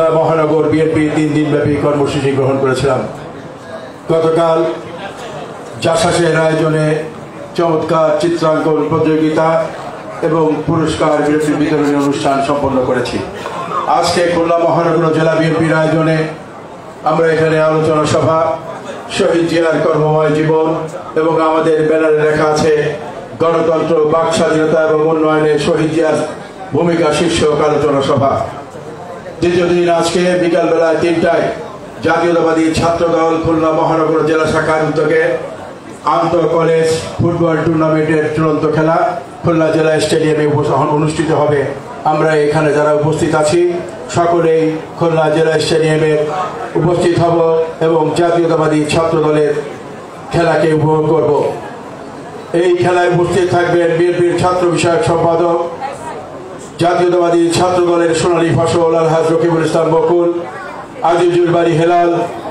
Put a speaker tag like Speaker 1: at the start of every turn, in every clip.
Speaker 1: খুলনা মহানগর বিএনপি 3 দিনব্যাপী কর্মসূচি গ্রহণ করেছিলাম। গতকাল জাসাসের আয়োজনে চমৎকার চিত্রাঙ্কন প্রতিযোগিতা এবং পুরস্কার বিতরণী অনুষ্ঠান সম্পন্ন করেছি। আজকে খুলনা মহানগর জেলা বিএনপির আয়োজনে আমরা এখানে আলোচনা সভা, শহীদ জিয়ার কর্মময় জীবন এবং আমাদের ব্যানারে লেখা আছে গণতন্ত্র, বাক স্বাধীনতা এবং উন্নয়নে শহীদ জিয়ার ভূমিকা শীর্ষক আলোচনা সভা। দ্বিতীয় দিন আজকে বিকালবেলা 3টায় জাতীয়তাবাদী ছাত্রদল খুলনা মহানগর জেলা শাখার উদ্যোগে আন্তঃ কলেজ ফুটবল টুর্নামেন্টের চূড়ান্ত খেলা খুলনা জেলা স্টেডিয়ামে অনুষ্ঠিত হবে। আমরা এখানে যারা উপস্থিত আছি সকলেই খুলনা জেলা স্টেডিয়ামে উপস্থিত হব এবং জাতীয়তাবাদী ছাত্রদলের খেলাকে উপভোগ করব। এই খেলায় উপস্থিত থাকবেন বিএনপির ছাত্র বিষয়ক সম্পাদক, জাতীয়তাবাদী ছাত্রদলের সোনালী ফসল আলহাজ রকিবুল ইসলাম বকুল, আজিজুল বাড়ি হেলাল,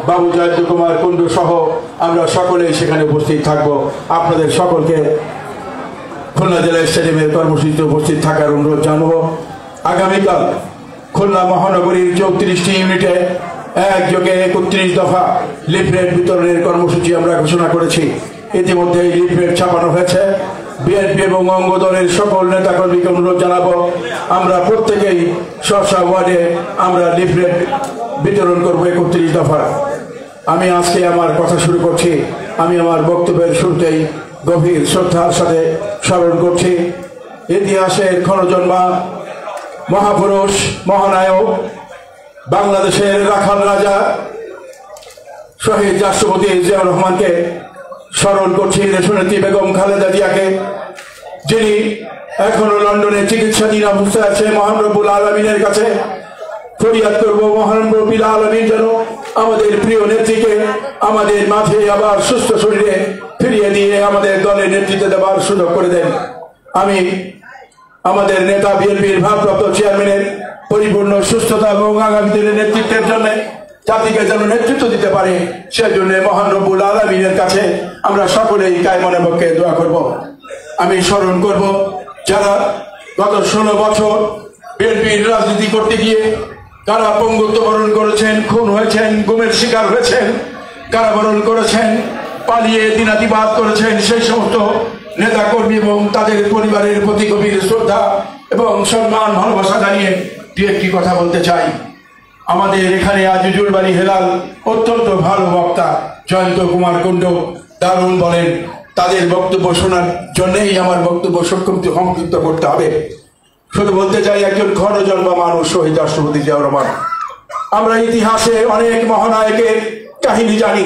Speaker 1: বাবু জয়ন্ত কুমার কুন্ডু সহ আমরা সকলেই সেখানে উপস্থিত থাকব। আপনাদের সকলকে খুলনা জেলা স্টেডিয়ামের কর্মসূচিতে উপস্থিত থাকার অনুরোধ জানাব। আগামীকাল খুলনা মহানগরীর 34টি ইউনিটে 1যোগে 31 দফা লিফলেট বিতরণের কর্মসূচি আমরা ঘোষণা করেছি। ইতিমধ্যে এই লিফলেট ছাপানো হয়েছে। বিএনপি এবং অঙ্গ দলের সকল নেতাকর্মীকে অনুরোধ জানাবো, আমরা প্রত্যেকেই স্ব-স্ব ওয়ার্ডে আমরা লিফলেট বিতরণ করবো 31 দফা। আমি আজকে আমার কথা শুরু করছি। আমি আমার বক্তব্যের শুরুতেই গভীর শ্রদ্ধার সাথে স্মরণ করছি ইতিহাসের ক্ষণজন্মা মহাপুরুষ, মহানায়ক, বাংলাদেশের রাখাল রাজা শহীদ রাষ্ট্রপতি জিয়াউর রহমানকে স্মরণ করছি, দেশনেত্রী বেগম খালেদা জিয়াকে, যিনি এখনো লন্ডনে চিকিৎসাধীন অবস্থায় আছে। মহান রব্বুল আলামিনের কাছে ফরিয়াদ করবো, মহান রব্বুল আলামিন যেন আমাদের প্রিয় নেত্রীকে আমাদের মাঝে আবার সুস্থ শরীরে ফিরিয়ে দিয়ে আমাদের দলের নেতৃত্ব দেওয়ার সুযোগ করে দেন। আমি আমাদের নেতা বিএনপির ভারপ্রাপ্ত চেয়ারম্যানের পরিপূর্ণ সুস্থতা এবং আগামী দিনের নেতৃত্বের জন্য জাতিকে যেন নেতৃত্ব দিতে পারে সেজন্য মহান রব্বুল আলামিনের কাছে আমরা সকলেই কায়মনে পক্ষে দোয়া করব। আমি স্মরণ করব যারা গত 16 বছর বিএনপির রাজনীতি করতে গিয়ে কারা পঙ্গুত্ব বরণ করেছেন, খুন হয়েছেন, গুমের শিকার হয়েছেন, কারাবরণ করেছেন, পালিয়ে দিনাতিবাদ করেছেন, সেই সমস্ত নেতা কর্মী এবং তাদের পরিবারের প্রতি গভীর শ্রদ্ধা এবং সম্মান ভালোবাসা জানিয়ে দু একটি কথা বলতে চাই। আমাদের এখানে আজিজুল বাড়ি হেলাল অত্যন্ত ভালো বক্তা, জয়ন্ত কুমার কুন্ডু দারুণ বলেন। তাদের বক্তব্য শোনার জন্যই আমার বক্তব্য সংক্ষিপ্ত করতে হবে। শুধু বলতে চাই, একজন ক্ষণজন্মা মানুষ শহীদ রাষ্ট্রপতি জিয়াউর রহমান। আমরা ইতিহাসে অনেক মহানায়কের কাহিনী জানি।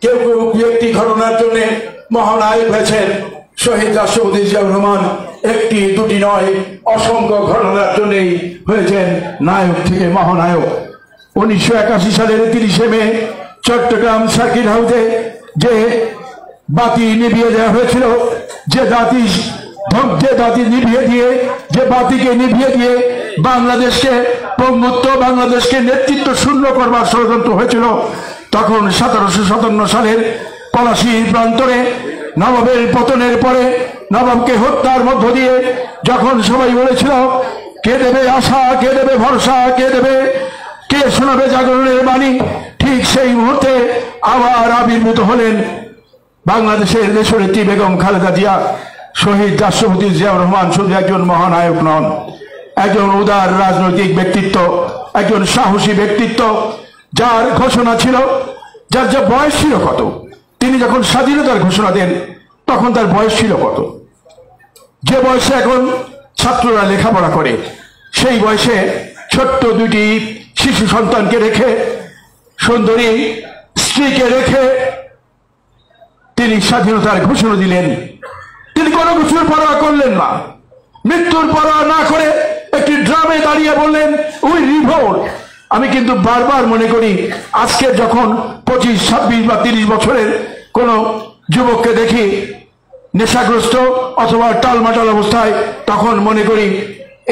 Speaker 1: কেউ কেউ একটি ঘটনার জন্য মহানায়ক হয়েছেন। শহীদ রাষ্ট্রপতি জিয়াউর রহমান একটি দুটি নয়, অসংখ্য ঘটনার জন্যই হয়েছেন নায়ক থেকে মহানায়ক। 1981 সালের 30 মে চট্টগ্রাম সার্কিট হাউসে যে বাতি নিভিয়ে দেওয়া হয়েছিল, যে বাতিকে নিভিয়ে দিয়ে বাংলাদেশকে পঙ্গুত্ব, বাংলাদেশকে নেতৃত্ব শূন্য করবার ষড়যন্ত্র হয়েছিল, তখন 1757 সালের পলাশীর প্রান্তরে নবাবের পতনের পরে নবাবকে হত্যার মধ্য দিয়ে যখন সবাই বলেছিল কে দেবে আশা, কে দেবে ভরসা, কে শোনাবে জাগরণের বাণী, ঠিক সেই মুহূর্তে আবার আবির্ভূত হলেন বাংলাদেশের দেশনেত্রী বেগম খালেদা জিয়া। শহীদ রাষ্ট্রপতি জিয়াউর রহমান শুধু একজন মহানায়ক নন, একজন উদার রাজনৈতিক ব্যক্তিত্ব, একজন সাহসী ব্যক্তিত্ব, যার ঘোষণা ছিল, যার যে বয়স ছিল কত, তিনি যখন স্বাধীনতার ঘোষণা দেন তখন তার বয়স ছিল কত, যে বয়সে এখন ছাত্ররা লেখাপড়া করে, সেই বয়সে ছোট্ট 2টি শিশু সন্তানকে রেখে, সুন্দরী স্ত্রীকে রেখে তিনি স্বাধীনতার ঘোষণা দিলেন। তিনি কোনো কিছুর পরোয়া করলেন না, মৃত্যুর পরোয়া না করে একটি ড্রামে দাঁড়িয়ে বললেন উই রিভোল্ট। আমি কিন্তু বারবার মনে করি, আজকে যখন 25, 26 বা 30 বছরের কোন যুবককে দেখি নেশাগ্রস্ত অথবা টালমাটাল অবস্থায়, তখন মনে করি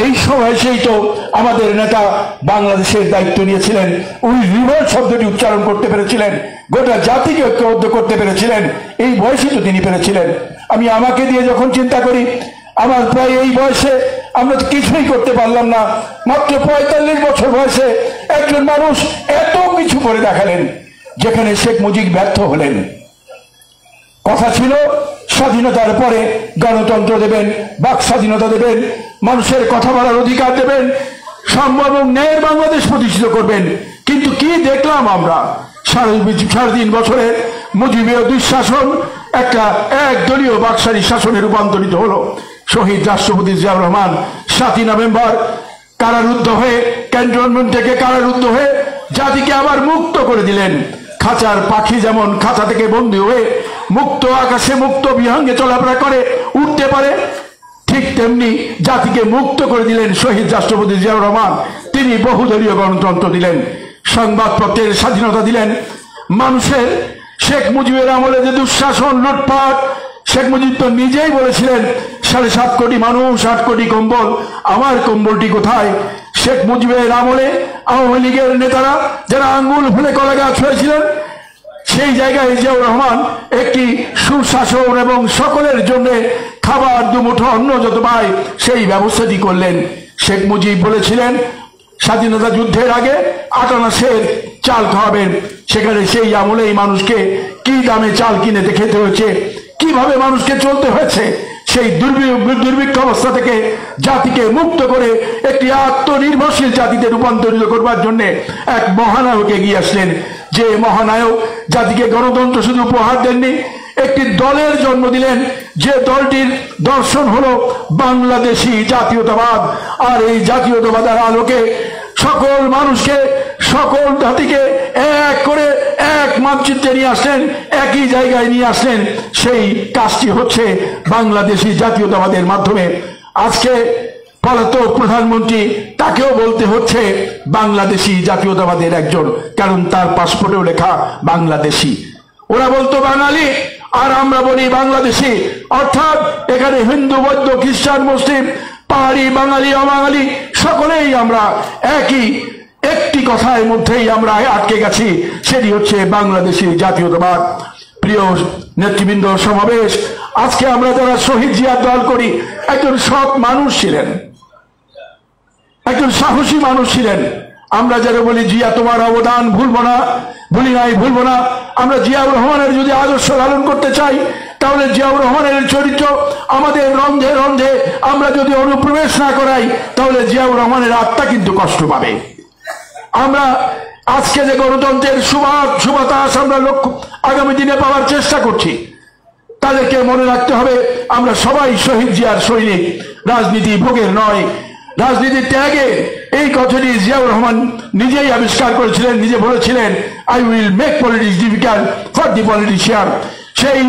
Speaker 1: এই সময় সেই তো আমাদের নেতা বাংলাদেশের দায়িত্ব নিয়েছিলেন, উনি রিভোল্ট শব্দটি উচ্চারণ করতে পেরেছিলেন, গোটা জাতিকে ঐক্যবদ্ধ করতে পেরেছিলেন, এই বয়সে তো তিনি পেরেছিলেন। আমি আমাকে দিয়ে যখন চিন্তা করি, আমার প্রায় এই বয়সে আমরা কিছুই করতে পারলাম না, মাত্র 45 বছর বয়সে একজন মানুষ এত কিছু করে দেখালেন যেখানে শেখ মুজিব ব্যর্থ হলেন। কথা ছিল স্বাধীনতার পরে গণতন্ত্র দেবেন, বাক স্বাধীনতা দেবেন, মানুষের কথা বলার অধিকার দেবেন, সম্ভব এবং ন্যায়ের বাংলাদেশ প্রতিষ্ঠিত করবেন। কিন্তু কি দেখলাম আমরা? 3.5 বছরের মুজিবীয় দুঃশাসন একটা একদলীয় বাকশালী শাসনে রূপান্তরিত হলো। শহীদ রাষ্ট্রপতি জিয়াউর রহমান 7ই নভেম্বর কারারুদ্ধ হয়ে, ক্যান্টনমেন্ট থেকে কারারুদ্ধ হয়ে জাতিকে আবার মুক্ত করে দিলেন। খাঁচার পাখি যেমন খাঁচা থেকে বন্দী হয়ে মুক্ত আকাশে মুক্ত বিহঙ্গে চলাফেরা করে উঠতে পারে, ঠিক তেমনি জাতিকে মুক্ত করে দিলেন শহীদ রাষ্ট্রপতি জিয়াউর রহমান। তিনি বহুদলীয় গণতন্ত্র দিলেন, সংবাদপত্রের স্বাধীনতা দিলেন। মানুষের শেখ মুজিবের আমলে যে দুঃশাসন, লুটপাট, শেখ মুজিব তো নিজেই বলেছিলেন 7.5 কোটি মানুষ, 8 কোটি কম্বল, আমার কম্বলটি কোথায়? শেখ মুজিবের আমলে আওয়ামী লীগের নেতারা যারা আঙ্গুল ফুলে কলা গাছ হয়েছিলেন, সেই জায়গায় জিয়াউর রহমান একটি সুশাসন এবং সকলের জন্য খাবার দুমুঠো অন্ন যত পায় সেই ব্যবস্থাটি করলেন। শেখ মুজিব বলেছিলেন স্বাধীনতা যুদ্ধের আগে 8 আনা সের চাল খাওয়াবেন। সেখানে সেই আমলেই মানুষকে কি দামে চাল কিনে খেতে হয়েছে, কিভাবে মানুষকে চলতে হয়েছে, সেই দুর্ভিক্ষ অবস্থা থেকে জাতিকে মুক্ত করে একটি আত্মনির্ভরশীল জাতিতে রূপান্তরিত করবার জন্য এক মহানায়ক এগিয়ে আসলেন। যে মহানায়ক জাতিকে গণতন্ত্র শুধু উপহার দেননি, একটি দলের জন্ম দিলেন, যে দলটির দর্শন হলো বাংলাদেশি জাতীয়তাবাদ। আর এই জাতীয়তাবাদের আলোকে সকল মানুষকে, সকল জাতিকে এক করে এক মানচিত্রে নিয়ে আসলেন, একই জায়গায় নিয়ে আসলেন। সেই কাজটি হচ্ছে বাংলাদেশি জাতীয়তাবাদের মাধ্যমে। আজকে পলাতক প্রধানমন্ত্রী, তাকেও বলতে হচ্ছে বাংলাদেশি জাতীয়তাবাদের একজন, কারণ তার পাসপোর্টেও লেখা বাংলাদেশি। ওরা বলতো বাঙালি, আর আমরা বলি বাংলাদেশি। অর্থাৎ এখানে হিন্দু, বৌদ্ধ, খ্রিস্টান, মুসলিম, পাহাড়ি, বাঙালি, অবাঙালি সকলেই আমরা একটি কথার মধ্যেই আমরা আটকে গেছি, সেটি হচ্ছে বাংলাদেশি জাতীয়তাবাদ। প্রিয় নেতৃবৃন্দ, সমাবেশ, আজকে আমরা যারা শহীদ জিয়ার দল করি, একজন সৎ মানুষ ছিলেন, একজন সাহসী মানুষ ছিলেন। আমরা যারা বলি জিয়া তোমার অবদান ভুলবো না, ভুলি নাই, ভুলবো না। আমরা জিয়াউর রহমানের যদি আদর্শ লালন করতে চাই, তাহলে জিয়াউর রহমানের চরিত্র আমাদের রন্ধে রন্ধে আমরা যদি অনুপ্রবেশ না করাই, তাহলে জিয়াউর রহমানের আত্মা কিন্তু কষ্ট পাবে। আমরা আজকে যে গণতন্ত্রের সুবাতাস আমরা আগামী দিনে পাওয়ার চেষ্টা করছি, তাদেরকে মনে রাখতে হবে আমরা সবাই শহীদ জিয়ার সৈনিক। রাজনীতি ভোগের নয়, রাজনীতি ত্যাগে। এই কথাটি জিয়াউর রহমান নিজেই আবিষ্কার করেছিলেন, নিজে বলেছিলেন, I will make politics difficult for the politician. সেই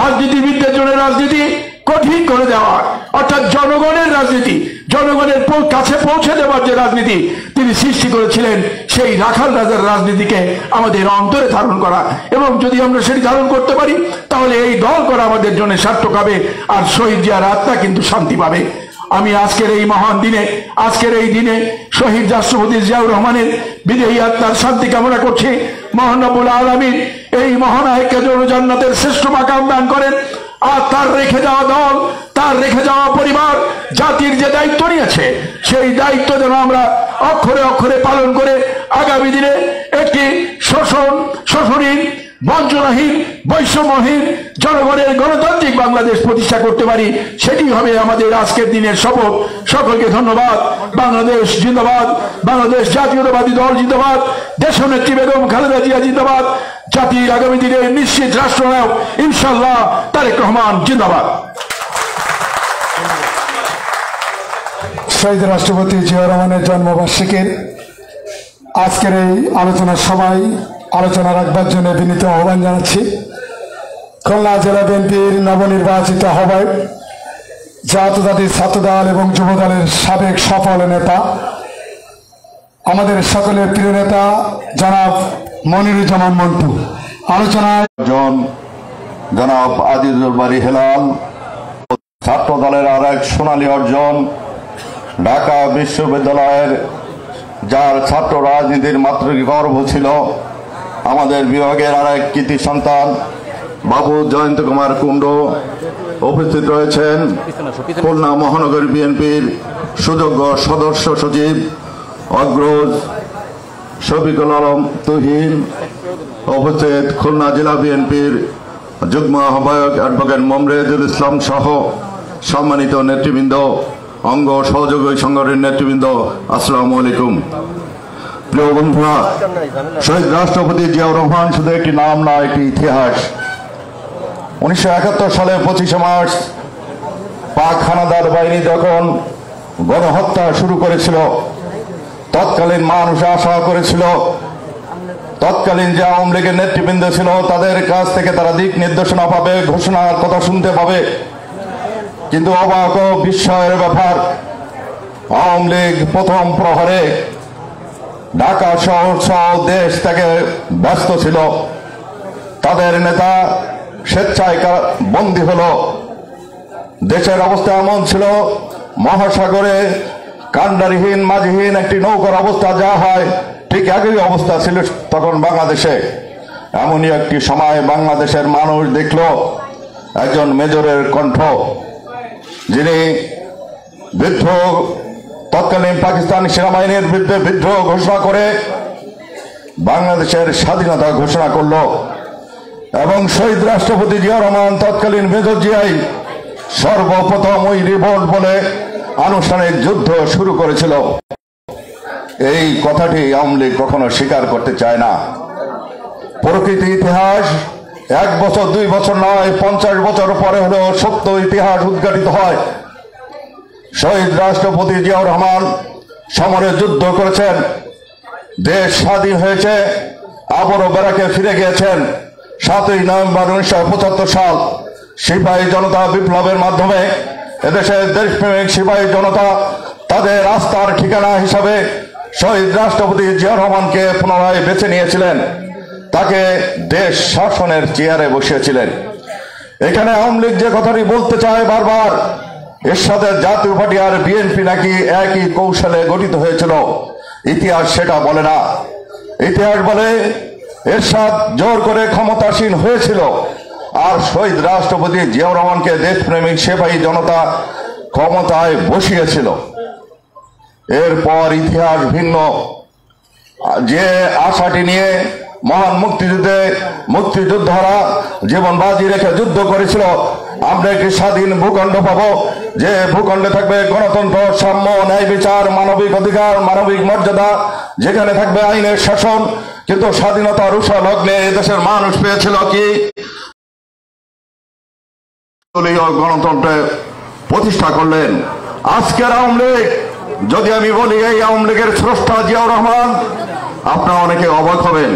Speaker 1: রাজনীতিবিদদের জন্য রাজনীতি কঠিন করে দেওয়া, অর্থাৎ জনগণের রাজনীতি, জনগণের কাছে পৌঁছে দেওয়ার যে রাজনীতি তিনি সৃষ্টি করেছিলেন, সেই রাখাল রাজার রাজনীতিকে আমাদের অন্তরে ধারণ করা। এবং যদি আমরা সেটি ধারণ করতে পারি, তাহলে এই দল করা আমাদের জন্য সার্থক হবে, আর শহীদ জিয়ার আত্মা কিন্তু শান্তি পাবে। আমি আজকের এই মহান দিনে, আজকের এই দিনে শহীদ রাষ্ট্রপতি জিয়াউর রহমানের বিদেহী আত্মার শান্তি কামনা করছি। মহান রব্বুল আলামিন এই মহানায়ককে যেন জান্নাতের শ্রেষ্ঠ মাকাম দান করেন। আর তার রেখে যাওয়া দল, তার রেখে যাওয়া পরিবার জাতির যে দায়িত্ব নিয়েছে, সেই দায়িত্ব যেন আমরা অক্ষরে অক্ষরে পালন করে আগামী দিনে একটি শোষণহীন, বঞ্চনাহীন, বৈষম্যহীন জনগণের গণতান্ত্রিক বাংলাদেশ প্রতিষ্ঠা করতে পারি, সেটি হবে আমাদের আজকের দিনের শপথ। সকলকে ধন্যবাদ। বাংলাদেশ জিন্দাবাদ, বাংলাদেশ জাতীয়তাবাদী দল জিন্দাবাদ, দেশনেত্রী বেগম খালেদা জিয়া জিন্দাবাদ, জাতির আগামী দিনে নিশ্চিত রাষ্ট্রনায়ক ইনশাআল্লাহ তারেক রহমান জিন্দাবাদ।
Speaker 2: শহীদ রাষ্ট্রপতি জিয়াউর রহমানের জন্মবার্ষিকীর আজকের এই আলোচনা সভায় আলোচনা রাখবার জন্য বিনীত আহ্বান জানাচ্ছি খুলনা জেলা বিএনপির নবনির্বাচিত আহ্বায়ক, জাতীয়তাবাদী ছাত্রদল এবং যুবদলের সাবেক সফল নেতা, আমাদের সকলের প্রিয় নেতা জনাব মনিরুজ্জামান মন্টু। আলোচনায়
Speaker 3: জনাব আজিজুল বারী হেলাল, ছাত্র দলের আর এক সোনালী অর্জন, ঢাকা বিশ্ববিদ্যালয়ের যার ছাত্র রাজনীতির মাতৃ গর্ব ছিল, আমাদের বিভাগের আর এক কৃতি সন্তান বাবু জয়ন্ত কুমার কুণ্ডু উপস্থিত রয়েছেন। খুলনা মহানগর বিএনপির সুযোগ্য সদস্য সচিব অগ্রজ শফিকুল আলম তুহিন, উপস্থিত খুলনা জেলা বিএনপির যুগ্ম আহ্বায়ক অ্যাডভোকেট মোমরেজুল ইসলাম সহ সম্মানিত নেতৃবৃন্দ, অঙ্গ সহযোগী সংগঠনের নেতৃবৃন্দ, আসসালামু আলাইকুম। প্রিয় বন্ধুরা, শহীদ রাষ্ট্রপতি জিয়াউর রহমান শুধু একটি নাম না, একটি ইতিহাস। 1971 সালে 25 মার্চ পাক হানাদার বাহিনী যখন গণহত্যা শুরু করেছিল, তৎকালীন মানুষ আশা করেছিল তৎকালীন যে আওয়ামী লীগের নেতৃবৃন্দ ছিল তাদের কাছ থেকে তারা দিক নির্দেশনা পাবে, ঘোষণার কথা শুনতে পাবে। কিন্তু অবাক ও বিস্ময়ের ব্যাপার, আওয়ামী লীগ প্রথম প্রহরে ঢাকা শহর সহ দেশ থেকে ব্যস্ত ছিল। তাদের নেতা স্বেচ্ছায় বন্দী হলো। দেশের অবস্থা এমন ছিল, মহাসাগরে কান্ডারিহীন মাঝিহীন একটি নৌকার অবস্থা যা হয় ঠিক একই অবস্থা ছিল তখন বাংলাদেশে। এমনই একটি সময় বাংলাদেশের মানুষ দেখল একজন মেজরের কণ্ঠ, যিনি বিদ্রোহ, তৎকালীন পাকিস্তানি সেনাবাহিনীর বিরুদ্ধে বিদ্রোহ ঘোষণা করে বাংলাদেশের স্বাধীনতা ঘোষণা করল। এবং শহীদ রাষ্ট্রপতি জিয়া রহমান, তৎকালীন মেজর জিয়াই সর্বপ্রথম ওই রিভোল্ট বলে আনুষ্ঠানিক যুদ্ধ শুরু করেছিল। এই কথাটি আওয়ামী লীগ কখনো স্বীকার করতে চায় না। প্রকৃতি ইতিহাস 1 বছর 2 বছর নয়, 50 বছর পরে হলেও সত্য ইতিহাস উদ্ঘাটিত হয়। শহীদ রাষ্ট্রপতি জিয়াউর রহমান সমরে যুদ্ধ করেছেন, দেশ স্বাধীন হয়েছে, আবারও ব্যারাকে ফিরে গিয়েছেন। 7ই নভেম্বর 1975 সাল সিপাহী জনতা বিপ্লবের মাধ্যমে এদেশের দেশপ্রেমিক সিপাহী জনতা তাদের আস্থার ঠিকানা হিসাবে শহীদ রাষ্ট্রপতি জিয়াউর রহমানকে পুনরায় বেছে নিয়েছিলেন, তাকে দেশ শাসনের চেয়ারে বসিয়েছিলেন। এখানে আওয়ামী লীগ যে কথাটি বলতে চায় বারবার, এরশাদের জাতীয় পার্টি আর বিএনপি নাকি একই কৌশলে গঠিত হয়েছিল, ইতিহাস সেটা বলে না। ইতিহাস বলে এরশাদ জোর করে ক্ষমতাসীন হয়েছিল আর শহীদ রাষ্ট্রপতি জিয়াউর রহমানকে দেশপ্রেমিক সিপাহী জনতা ক্ষমতায় বসিয়েছিল। এরপর ইতিহাস ভিন্ন। যে আশাটি নিয়ে মহান মুক্তিযোদ্ধারা জীবন বাজি রেখে যুদ্ধ করেছিল, আমরা একটি স্বাধীন ভূখণ্ড পাবো, যে ভূখণ্ডে থাকবে গণতন্ত্র, সাম্য, ন্যায় বিচার, মানবিক অধিকার, মানবিক মর্যাদা, যেখানে থাকবে আইনের শাসন। কিন্তু স্বাধীনতার উষা লগ্নে এদেশের মানুষ পেয়েছিল কি? গণতন্ত্রে প্রতিষ্ঠা করলেন। আজকের আওয়ামী লীগ, যদি আমি বলি এই আওয়ামী লীগের স্রষ্টা জিয়াউর রহমান, আপনারা অনেকে অবাক হবেন।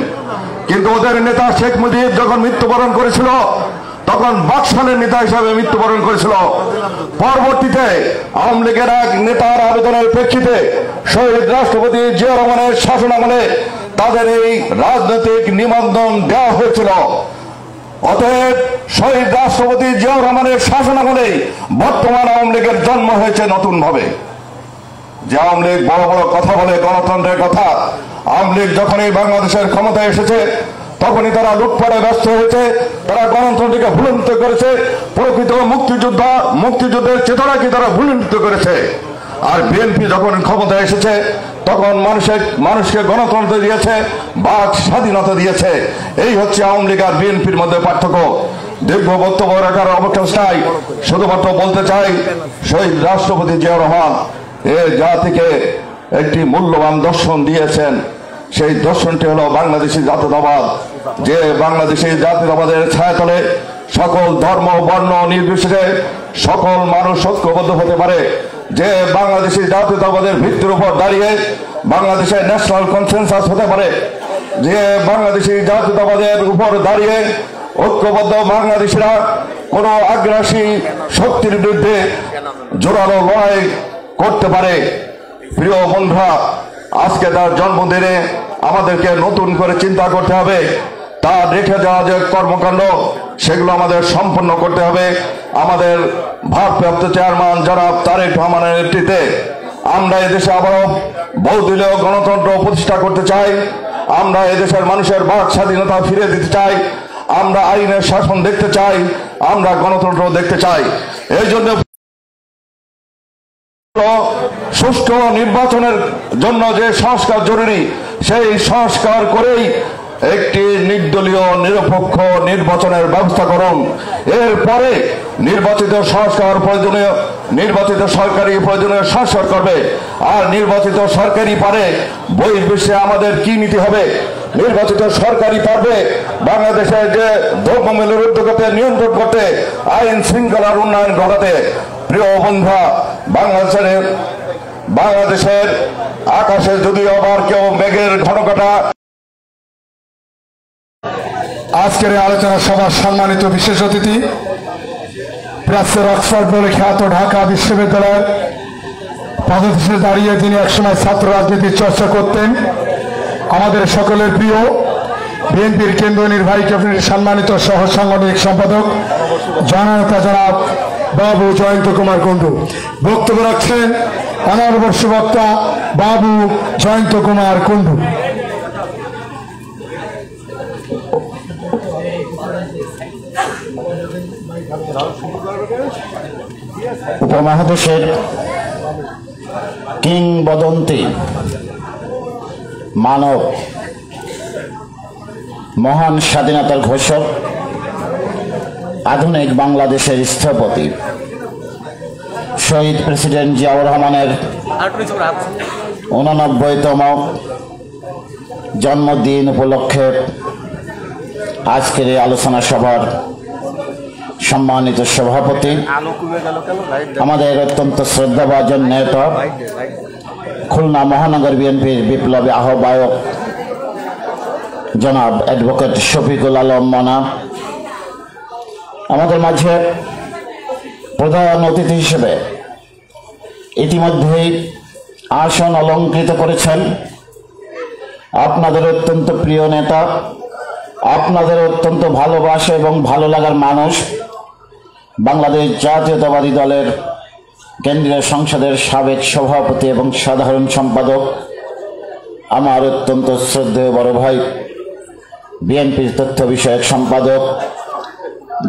Speaker 3: কিন্তু ওদের নেতা শেখ মুজিব যখন মৃত্যুবরণ করেছিল তখন বাকশালের নেতা হিসাবে মৃত্যুবরণ করেছিল। পরবর্তীতে আওয়ামী লীগের এক নেতার আবেদনের প্রেক্ষিতে শহীদ রাষ্ট্রপতি জিয়া রহমানের শাসনামলে তাদের এই রাজনৈতিক নিবন্ধন দেওয়া হয়েছিল। অতএব শহীদ রাষ্ট্রপতি জিয়াউর রহমানের শাসনামলে বর্তমান আওয়ামী লীগের জন্ম হয়েছে নতুন ভাবে। যে আওয়ামী লীগ বড় বড় কথা বলে গণতন্ত্রের কথা, আওয়ামী লীগ যখনই বাংলাদেশের ক্ষমতায় এসেছে তখনই তারা লুটপাটে ব্যস্ত হয়েছে, তারা গণতন্ত্রকে ভুলুণ্ঠিত করেছে, প্রকৃত মুক্তিযুদ্ধের চেতনাকে তারা ভুলুণ্ঠিত করেছে। আর বিএনপি যখন ক্ষমতায় এসেছে তখন মানুষকে গণতন্ত্র দিয়েছে, বাক স্বাধীনতা দিয়েছে। এই হচ্ছে আওয়ামী লীগ আর বিএনপির মধ্যে পার্থক্য। দীর্ঘ বক্তব্য রাখার অবকাশ নাই, শুধুমাত্র বলতে চাই শহীদ রাষ্ট্রপতি জিয়াউর রহমান এ জাতিকে একটি মূল্যবান দর্শন দিয়েছেন। সেই দর্শনটি হলো বাংলাদেশী জাতীয়তাবাদ, যে বাংলাদেশী জাতীয়তাবাদের ছায়াতলে সকল ধর্ম বর্ণ নির্বিশেষে সকল মানুষ ঐক্যবদ্ধ হতে পারে, যে বাংলাদেশী জাতীয়তাবাদের ভিত্তির উপর দাঁড়িয়ে বাংলাদেশের ন্যাশনাল কনসেনসাস হতে পারে, যে বাংলাদেশী জাতীয়তাবাদের উপর দাঁড়িয়ে ঐক্যবদ্ধ বাংলাদেশিরা কোন আগ্রাসী শক্তির বিরুদ্ধে জোরালো লড়াই করতে পারে। প্রিয় বন্ধুরা, আজকে তার জন্মদিনে আমাদেরকে নতুন করে চিন্তা করতে হবে। তার রেখে যাওয়া যে কর্মকাণ্ড সেগুলো আমাদের সম্পন্ন করতে হবে। আমাদের ভারপ্রাপ্ত চেয়ারম্যান জনাব তারেক রহমানের নেতৃত্বে আমরা এদেশে আবারও বহুদলীয় গণতন্ত্র প্রতিষ্ঠা করতে চাই। আমরা এদেশের মানুষের বাক স্বাধীনতা ফিরে দিতে চাই। আমরা আইনের শাসন দেখতে চাই, আমরা গণতন্ত্র দেখতে চাই। এই জন্য সুষ্ঠু নির্বাচনের জন্য যে সংস্কার জরুরি সেই সংস্কার করেই একটি নির্দলীয় নিরপেক্ষ নির্বাচনের ব্যবস্থা করুন। এরপরে নির্বাচিত সংস্কার প্রয়োজনীয় নির্বাচিত সরকারি প্রয়োজনীয় সংস্কার করবে। আর নির্বাচিত সরকারি পারে বহির্বিশ্বে আমাদের কি নীতি হবে? নির্বাচিত সরকারি পারবে বাংলাদেশের যে দ্রব্যমূল্যের উদ্যোগতে নিয়ন্ত্রণ করতে, আইন শৃঙ্খলার উন্নয়ন ঘটাতে। প্রিয় বন্ধুরা, বাংলাদেশের আকাশে যদি আবার কেউ মেঘের ঘনঘটা।
Speaker 2: আজকের এই আলোচনা সভার সম্মানিত বিশেষ অতিথি, প্রাচ্যের অক্সফোর্ড বলে খ্যাত ঢাকা বিশ্ববিদ্যালয়ের পদদেশে দাঁড়িয়ে যিনি একসময় ছাত্র রাজনীতির চর্চা করতেন, আমাদের সকলের প্রিয় বিএনপির কেন্দ্রীয় নির্বাহী কমিটির সম্মানিত সহ সাংগঠনিক সম্পাদক জননেতা জনাব বাবু জয়ন্ত কুমার কুণ্ডু বক্তব্য রাখছেন। অনারবর্ষ বক্তা বাবু জয়ন্ত কুমার কুণ্ডু।
Speaker 4: উপমহাদেশের কিংবদন্তি মানব, মহান স্বাধীনতার ঘোষক, আধুনিক বাংলাদেশের স্থপতি শহীদ প্রেসিডেন্ট জিয়াউর রহমানের 89তম জন্মদিন উপলক্ষে আজকের এই আলোচনা সভার সম্মানিত সভাপতি, আমাদের অত্যন্ত শ্রদ্ধাভাজন নেতা, খুলনা মহানগর বিএনপির বিপ্লবী আহ্বায়ক জনাব অ্যাডভোকেট শফিকুল আলম মনা, আমাদের মাঝে প্রধান অতিথি হিসেবে ইতিমধ্যেই আসন অলঙ্কৃত করেছেন আপনাদের অত্যন্ত প্রিয় নেতা, আপনাদের অত্যন্ত ভালোবাসা এবং ভালো লাগার মানুষ, বাংলাদেশ জাতীয়তাবাদী দলের কেন্দ্রীয় সংসদের সাবেক সভাপতি এবং সাধারণ সম্পাদক, আমার অত্যন্ত শ্রদ্ধেয় বড় ভাই, বিএনপির তথ্য বিষয়ক সম্পাদক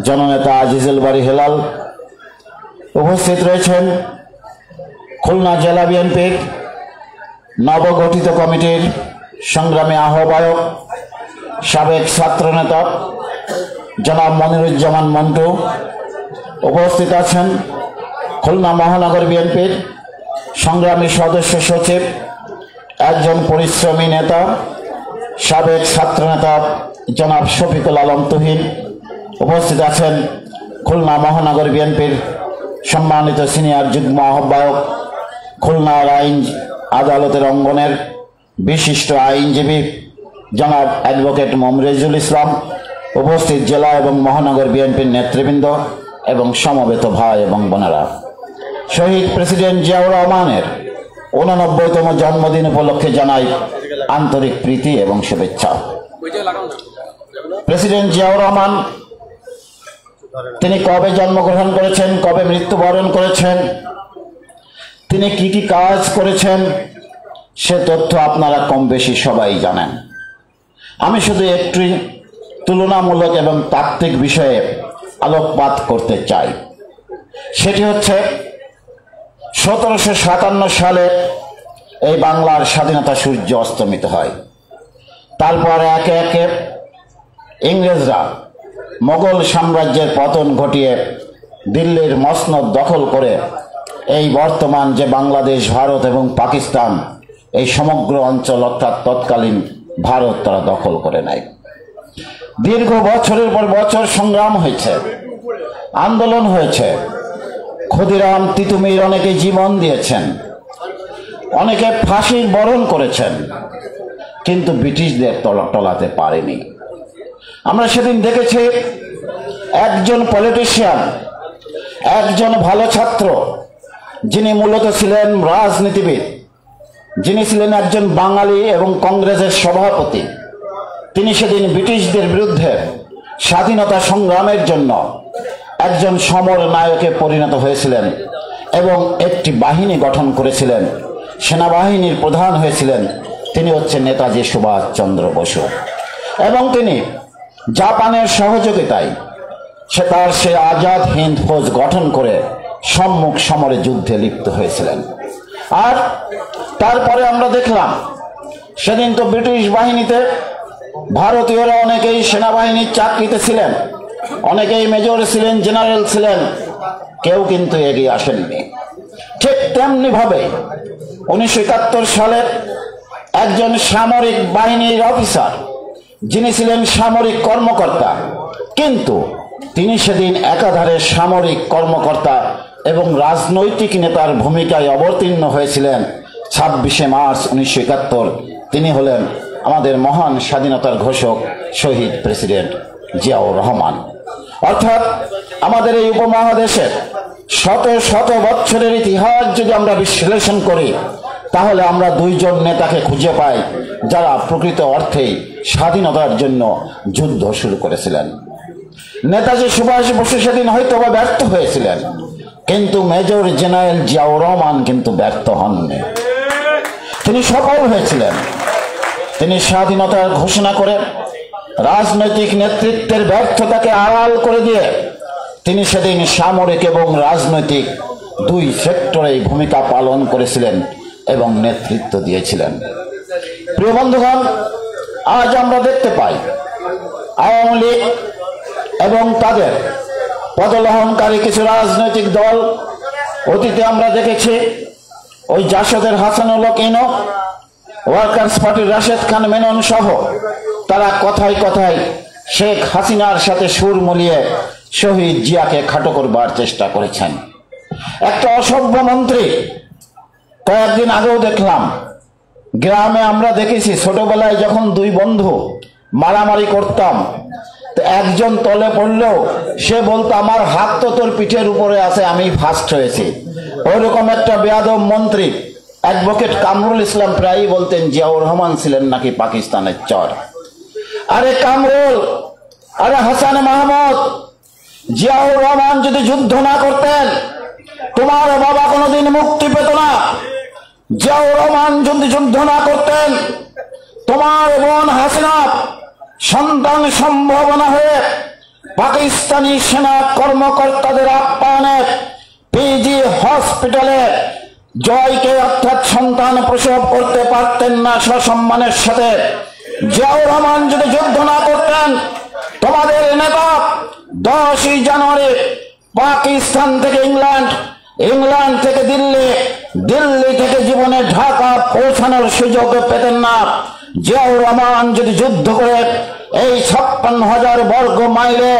Speaker 4: জননেতা আজিজুল বারী হেলাল। উপস্থিত রয়েছেন খুলনা জেলা বিএনপির নবগঠিত কমিটির সংগ্রামী আহ্বায়ক, সাবেক ছাত্রনেতা জনাব মনিরুজ্জামান মন্টু। উপস্থিত আছেন খুলনা মহানগর বিএনপির সংগ্রামী সদস্য সচিব, একজন পরিশ্রমী নেতা, সাবেক ছাত্রনেতা জনাব শফিকুল আলম তুহিন। উপস্থিত আছেন খুলনা মহানগর বিএনপির সম্মানিত সিনিয়র যুগ্ম আহ্বায়ক, খুলনার আইন আদালতের অঙ্গনের বিশিষ্ট আইনজীবী জনাব অ্যাডভোকেট মমরেজুল ইসলাম। উপস্থিত জেলা এবং মহানগর বিএনপির নেতৃবৃন্দ এবং সমবেত ভাই এবং বোনেরা, শহীদ প্রেসিডেন্ট জিয়াউর রহমানের 89তম জন্মদিন উপলক্ষে জানাই আন্তরিক প্রীতি এবং শুভেচ্ছা। প্রেসিডেন্ট জিয়াউর রহমান তিনি কবে জন্মগ্রহণ করেছেন, কবে মৃত্যুবরণ করেছেন, তিনি কি কি কাজ করেছেন, সে তথ্য আপনারা কম বেশি সবাই জানেন। আমি শুধু একটি তুলনামূলক এবং তাত্ত্বিক বিষয়ে আলোকপাত করতে চাই। সেটি হচ্ছে 1757 সালে এই বাংলার স্বাধীনতা সূর্য অস্তমিত হয়। তারপর একে একে ইংরেজরা মোগল সাম্রাজ্যের পতন ঘটিয়ে দিল্লির মসনদ দখল করে এই বর্তমান যে বাংলাদেশ, ভারত এবং পাকিস্তান, এই সমগ্র অঞ্চল অর্থাৎ তৎকালীন ভারত তারা দখল করে নেয়। দীর্ঘ বছরের পর বছর সংগ্রাম হয়েছে, আন্দোলন হয়েছে, ক্ষুদিরাম তিতুমির অনেকে জীবন দিয়েছেন, অনেকে ফাঁসির বরণ করেছেন, কিন্তু ব্রিটিশদের টলাতে পারেনি। আমরা সেদিন দেখেছি একজন পলিটিশিয়ান, একজন ভালো ছাত্র, যিনি মূলত ছিলেন রাজনীতিবিদ, যিনি ছিলেন একজন বাঙালি এবং কংগ্রেসের সভাপতি, তিনি সেদিন ব্রিটিশদের বিরুদ্ধে স্বাধীনতা সংগ্রামের জন্য একজন সমর নায়কে পরিণত হয়েছিলেন এবং একটি বাহিনী গঠন করেছিলেন। সেনাবাহিনীর প্রধান হয়েছিলেন, তিনি হচ্ছেন নেতাজি সুভাষচন্দ্র বসু। এবং তিনি জাপানের সহযোগিতায় সে আজাদ হিন্দ ফৌজ গঠন করে সম্মুখ সমরে যুদ্ধে লিপ্ত হয়েছিলেন। আর তারপরে আমরা দেখলাম সেদিন তো ব্রিটিশ বাহিনীতে ভারতীয়রা অনেকেই সেনাবাহিনীর চাকরিতে ছিলেন, অনেকেই মেজর ছিলেন, জেনারেল ছিলেন, কেউ কিন্তু এগিয়ে আসেননি। ঠিক তেমনি ভাবে 1971 সালের একজন সামরিক বাহিনীর অফিসার, যিনি ছিলেন সামরিক কর্মকর্তা, কিন্তু তিনি সেদিন একাধারে সামরিক কর্মকর্তা এবং রাজনৈতিক নেতার ভূমিকায় অবতীর্ণ হয়েছিলেন। 26শে মার্চ 1971 তিনি হলেন আমাদের মহান স্বাধীনতার ঘোষক শহীদ প্রেসিডেন্ট জিয়াউর রহমান। অর্থাৎ আমাদের এই উপমহাদেশের শত শত বছরের ইতিহাস যদি আমরা বিশ্লেষণ করি, তাহলে আমরা দুইজন নেতাকে খুঁজে পাই যারা প্রকৃত অর্থেই স্বাধীনতার জন্য যুদ্ধ শুরু করেছিলেন। নেতাজি সুভাষ বসু সেদিন হয়তো বা ব্যর্থ হয়েছিলেন, কিন্তু মেজর জেনারেল জিয়াউর রহমান কিন্তু ব্যর্থ হননি, তিনি সফল হয়েছিলেন। তিনি স্বাধীনতার ঘোষণা করে রাজনৈতিক নেতৃত্বের ব্যর্থতাকে আড়াল করে দিয়ে তিনি সেদিন সামরিক এবং রাজনৈতিক দুই সেক্টরে ভূমিকা পালন করেছিলেন এবং নেতৃত্ব দিয়েছিলেন। প্রিয় বন্ধুগণ, আজ আমরা দেখতে পাই আওয়ামী লীগ এবং তাদের পদলহনকারী কিছু রাজনৈতিক দল, অতীতে আমরা দেখেছি ওই জাসদের হাসানুল হক ইনো, ওয়ার্কার্স পার্টির রাশেদ খান মেনন সহ তারা কথায় কথায় শেখ হাসিনার সাথে সুর মিলিয়ে শহীদ জিয়াকে খাটো করবার চেষ্টা করেছেন। একটা অসভ্য মন্ত্রী, কয়েকদিন আগেও দেখলাম গ্রামে, আমরা দেখেছি ছোটবেলায় যখন দুই বন্ধু মারামারি করতাম, তো একজন তলে পড়লেও সে বলতো আমার হাত তো তোর পিঠের উপরে আছে, আমি ফার্স্ট হয়েছি। ওইরকম একটা বেয়াদব মন্ত্রী অ্যাডভোকেট কামরুল ইসলাম প্রায়ই বলতেন জিয়াউর রহমান ছিলেন নাকি পাকিস্তানের চর। আরে কামরুল, আরে হাসান মাহমুদ, জিয়াউর রহমান যদি যুদ্ধ না করতেন তোমার বাবা কোনোদিন মুক্তি পেত না। জিয়াউর রহমান যদি যুদ্ধ না করতেন তোমার বোন হাসিনা সন্তান সম্ভাবনা হয়ে পাকিস্তানি সেনা কর্মকর্তাদের আপ্যায়নে পিজি হসপিটালে জয়কে অর্থাৎ সন্তান প্রসব করতে পারতেন না সসম্মানের সাথে। জিয়াউর রহমান যদি যুদ্ধ না করতেন তোমাদের নেতা 10ই জানুয়ারি পাকিস্তান থেকে ইংল্যান্ড, ইংল্যান্ড থেকে দিল্লি, দিল্লি থেকে জীবনে ঢাকা পৌঁছানোর সুযোগ পেতেন না। জিয়াউর রহমান যদি যুদ্ধ করে এই 56,000 বর্গ মাইলে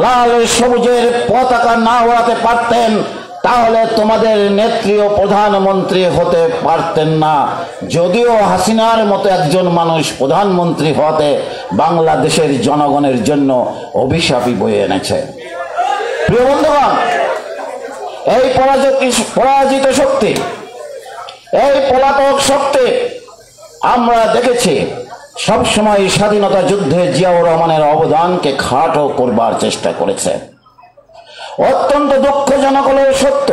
Speaker 4: লাল সবুজের পতাকা না ওড়াতে পারতেন, তাহলে তোমাদের নেত্রী ও প্রধানমন্ত্রী হতে পারতেন না। যদিও হাসিনার মতো একজন মানুষ প্রধানমন্ত্রী হতে বাংলাদেশের জনগণের জন্য অভিশাপই বয়ে এনেছে। প্রিয় বন্ধুগণ, এই পরাজিত শক্তি, এই পলাতক শক্তি আমরা দেখেছি সবসময় স্বাধীনতা যুদ্ধে জিয়াউর রহমানের অবদানকে খাটো করবার চেষ্টা করেছে। অত্যন্ত দুঃখজনক হলেও সত্য,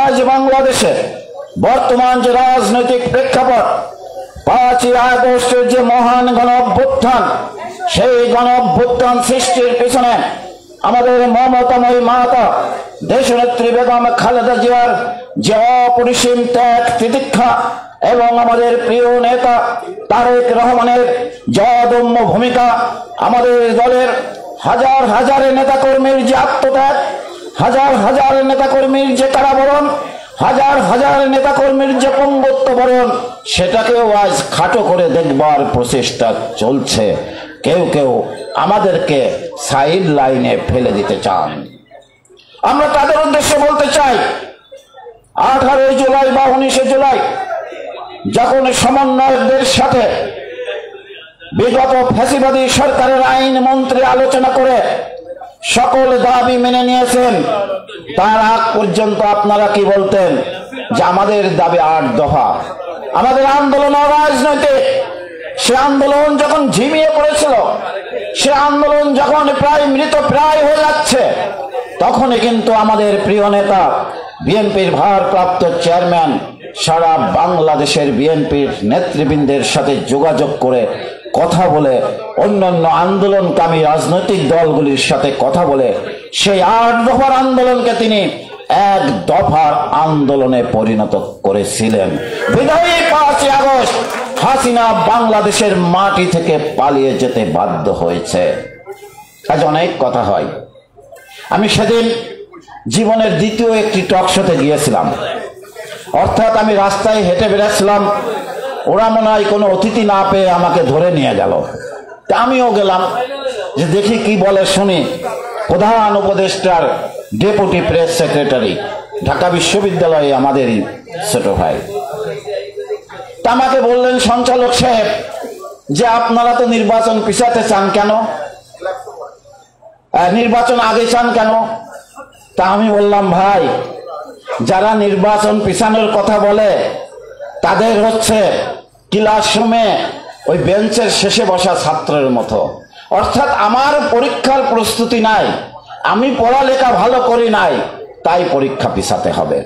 Speaker 4: আজ বাংলাদেশের বর্তমান যে রাজনৈতিক প্রেক্ষাপট, 5ই আগস্টের যে মহান গণ অভ্যুত্থান, সেই গণ অভ্যুত্থান সৃষ্টির পিছনে আমাদের মমতাময়ী মাতা দেশনেত্রী বেগম খালেদা জিয়ার যে অপরিসীম ত্যাগ তিতিক্ষা এবং আমাদের প্রিয় নেতা তারেক রহমানের যে অদম্য ভূমিকা, আমাদের দলের হাজার হাজার নেতাকর্মীর যে আত্মত্যাগ, হাজার হাজার নেতাকর্মীর যে কারাবরণ, হাজার হাজার নেতাকর্মীর যে পঙ্গুত্ব বরণ, সেটাকেও আজ খাটো করে দেখবার প্রচেষ্টা চলছে। কেউ কেউ আমাদেরকে সাইড লাইনে ফেলে দিতে চান। আমরা তাদের উদ্দেশ্যে বলতে চাই, 18 জুলাই বা 19 জুলাই যখন সমন্বয়কদের সাথে বিগত ফ্যাসিবাদী সরকারের আইন মন্ত্রী আলোচনা করে সকল দাবি মেনে নিয়েছেন, তার আগ পর্যন্ত আপনারা কি বলতেন যে আমাদের দাবি 8 দফা, আমাদের আন্দোলন অরাজনৈতিক। সে আন্দোলন যখন ঝিমিয়ে পড়েছিল, সে আন্দোলন যখন প্রায় মৃত প্রায় হয়ে যাচ্ছে, তখনই কিন্তু আমাদের প্রিয় নেতা বিএনপির ভারপ্রাপ্ত চেয়ারম্যান সারা বাংলাদেশের বিএনপির নেতৃবৃন্দের সাথে যোগাযোগ করে কথা বলে, অন্যান্য আন্দোলনকামী রাজনৈতিক দলগুলির সাথে কথা বলে সেই 8 দফার আন্দোলনকে তিনি 1 দফার আন্দোলনে পরিণত করেছিলেন। বিদায়ী 5ই আগস্ট হাসিনা বাংলাদেশের মাটি থেকে পালিয়ে যেতে বাধ্য হয়েছে। আজ অনেক কথা হয়। আমি সেদিন জীবনের দ্বিতীয় একটি টক শোতে গিয়েছিলাম, অর্থাৎ আমি রাস্তায় হেঁটে বেড়াচ্ছিলাম, ওরা মনে হয় কোনো অতিথি না পেয়ে আমাকে ধরে নিয়ে গেল। তা আমিও গেলাম, যে দেখি কি বলে শুনি। প্রধান উপদেষ্টার ডেপুটি প্রেস সেক্রেটারি, ঢাকা বিশ্ববিদ্যালয়ে আমাদেরই ছোট ভাই, তা আমাকে বললেন, সঞ্চালক সাহেব, যে আপনারা তো নির্বাচন পিছাতে চান কেন, নির্বাচন আগে চান কেন? তা আমি বললাম, ভাই, যারা নির্বাচন পিছানোর কথা বলে তাদের হচ্ছে ক্লাসরুমে ওই বেঞ্চের শেষে বসা ছাত্রের মতো। অর্থাৎ আমার পরীক্ষার প্রস্তুতি নাই, আমি পড়ালেখা ভালো করি নাই, তাই পরীক্ষা পিছাতে হবে।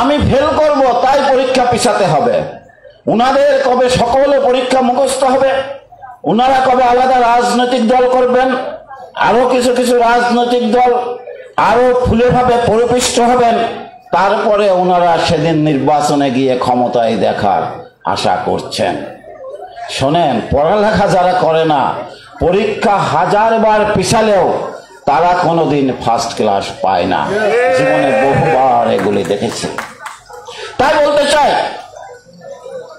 Speaker 4: আমি ফেল করব, তাই পরীক্ষা পিছাতে হবে। উনাদের কবে সকলে পরীক্ষা মুখস্থ হবে, উনারা কবে আলাদা রাজনৈতিক দল করবেন, আরো কিছু কিছু রাজনৈতিক দল আরো ফুলেভাবে পরিপুষ্ট হবেন, তারপরে ওনারা সেদিন নির্বাচনে গিয়ে ক্ষমতায় দেখার আশা করছেন। শোনেন, পড়ালেখা যারা করে না, পরীক্ষা 1000 বার পিছালেও তারা কোনোদিন ফার্স্ট ক্লাস পায় না। জীবনে বহুবার এগুলি দেখেছি। তাই বলতে চাই,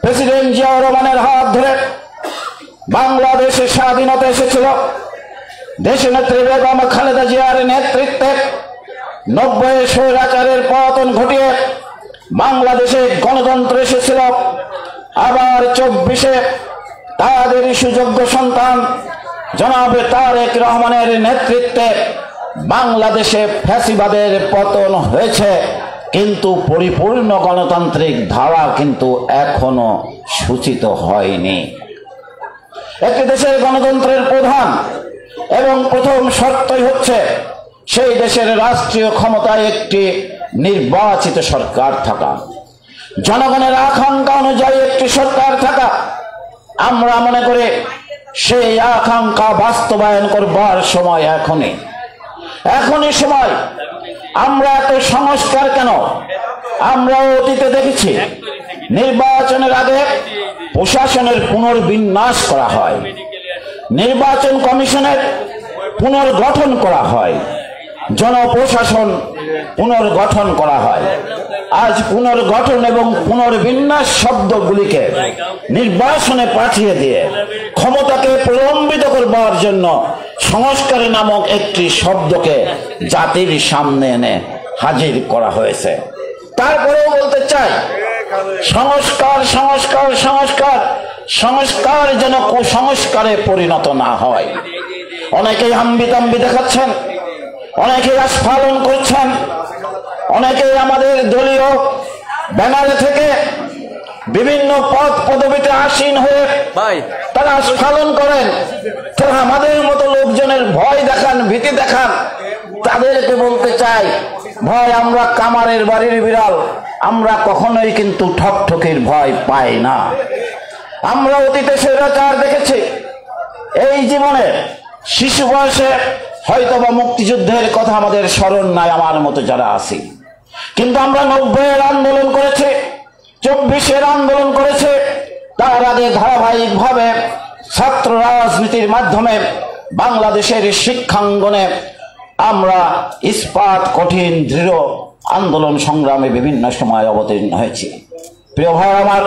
Speaker 4: প্রেসিডেন্ট জিয়াউর রহমানের হাত ধরে বাংলাদেশের স্বাধীনতা এসেছিল। দেশনেত্রী বেগম খালেদা জিয়ার নেতৃত্বে 90 স্বৈরাচারের পতন ঘটিয়ে বাংলাদেশে গণতন্ত্র এসেছিল। আবার 24-এ তাদের সুযোগ্য সন্তান জনাব তারেক রহমানের নেতৃত্বে বাংলাদেশে ফ্যাসিবাদের পতন হয়েছে, কিন্তু পরিপূর্ণ গণতান্ত্রিক ধারা কিন্তু এখনো সূচিত হয়নি। একটি দেশের গণতন্ত্রের প্রধান এবং প্রথম শর্তই হচ্ছে সেই দেশের রাষ্ট্রীয় ক্ষমতায় একটি নির্বাচিত সরকার থাকা, জনগণের আকাঙ্ক্ষা অনুযায়ী একটি সরকার থাকা। আমরা মনে করি সেই আকাঙ্ক্ষা বাস্তবায়ন করবার সময় এখনই সময়। আমরা এত সংস্কার কেন? আমরা অতীতে দেখেছি নির্বাচনের আগে প্রশাসনের পুনর্বিন্যাস করা হয়, নির্বাচন কমিশনের পুনর্গঠন করা হয়, জনপ্রশাসন পুনর্গঠন করা হয়। আজ পুনর্গঠন এবং পুনর্বিন্যাস শব্দগুলিকে নির্বাচনে পাঠিয়ে দিয়ে ক্ষমতাকে প্রলম্বিত করবার জন্য সংস্কার নামক একটি শব্দকে জাতির সামনে এনে হাজির করা হয়েছে। তারপরেও বলতে চাই, সংস্কার সংস্কার সংস্কার সংস্কার যেন কুসংস্কারে পরিণত না হয়। অনেকেই হাম্বিতাম্বি দেখাচ্ছেন, অনেকেই আস্ফালন করছেন, অনেকেই আমাদের দলীয় ব্যানারে থেকে বিভিন্ন পদ পদবিতে আসীন হয়ে তারা আস্ফালন করেন। তারা আমাদের মতো লোকজনের ভয় দেখান, ভীতি দেখান। তাদেরকে বলতে চাই, ভয় আমরা কামারের বাড়ির বিড়াল, আমরা কখনোই কিন্তু ঠকঠকির ভয় পাই না। আমরা অতীতে স্বৈরাচার দেখেছি। এই জীবনে শিশু বয়সে হয়তোবা মুক্তিযুদ্ধের কথা আমাদের স্মরণ নাই, আমার মতো যারা আছি, কিন্তু আমরা 90-এর আন্দোলন করেছি, 24-এর আন্দোলন করেছে। তার আগে ধারাবাহিকভাবে ছাত্র রাজনীতির মাধ্যমে বাংলাদেশের শিক্ষাঙ্গনে আমরা ইস্পাত কঠিন দৃঢ় আন্দোলন সংগ্রামে বিভিন্ন সময় অবতীর্ণ হয়েছি। প্রিয় ভাই আমার,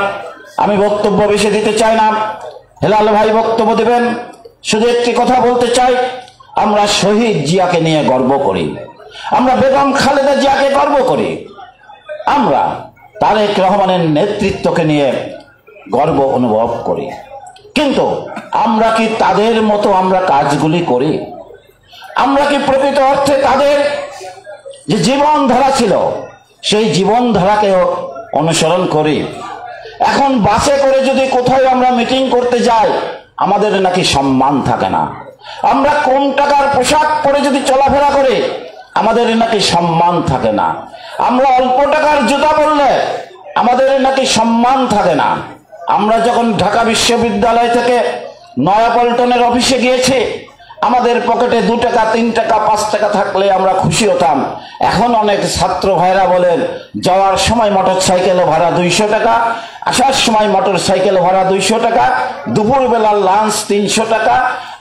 Speaker 4: আমি বক্তব্য বেশি দিতে চাই না, হেলাল ভাই বক্তব্য দেবেন। শুধু একটি কথা বলতে চাই, আমরা শহীদ জিয়াকে নিয়ে গর্ব করি, আমরা বেগম খালেদা জিয়াকে গর্ব করি, আমরা তারেক রহমানের নেতৃত্বকে নিয়ে গর্ব অনুভব করি। কিন্তু আমরা কি তাদের মতো আমরা কাজগুলি করি? আমরা কি প্রকৃত অর্থে তাদের যে জীবনধারা ছিল সেই জীবনধারাকেও অনুসরণ করি? এখন বাসে করে যদি কোথাও আমরা মিটিং করতে যাই, আমাদের নাকি সম্মান থাকে না। আমরা কম টাকার পোশাক পরে যদি চলাফেরা করি, আমাদের নাকি সম্মান থাকে না। আমরা অল্প টাকার জুতা পরলে আমাদের নাকি সম্মান থাকে না। আমরা যখন ঢাকা বিশ্ববিদ্যালয় থেকে নয়াপল্টনের অফিসে গিয়েছি, আমাদের পকেটে 2 টাকা 3 টাকা 5 টাকা থাকলে আমরা খুশি হতাম। এখন অনেক ছাত্র ভাইরা বলেন যাওয়ার সময় মোটর সাইকেল ভাড়া 200 টাকা, আসার সময় মোটর সাইকেল ভাড়া 200 টাকা, দুপুরবেলা লাঞ্চ 300 টাকা,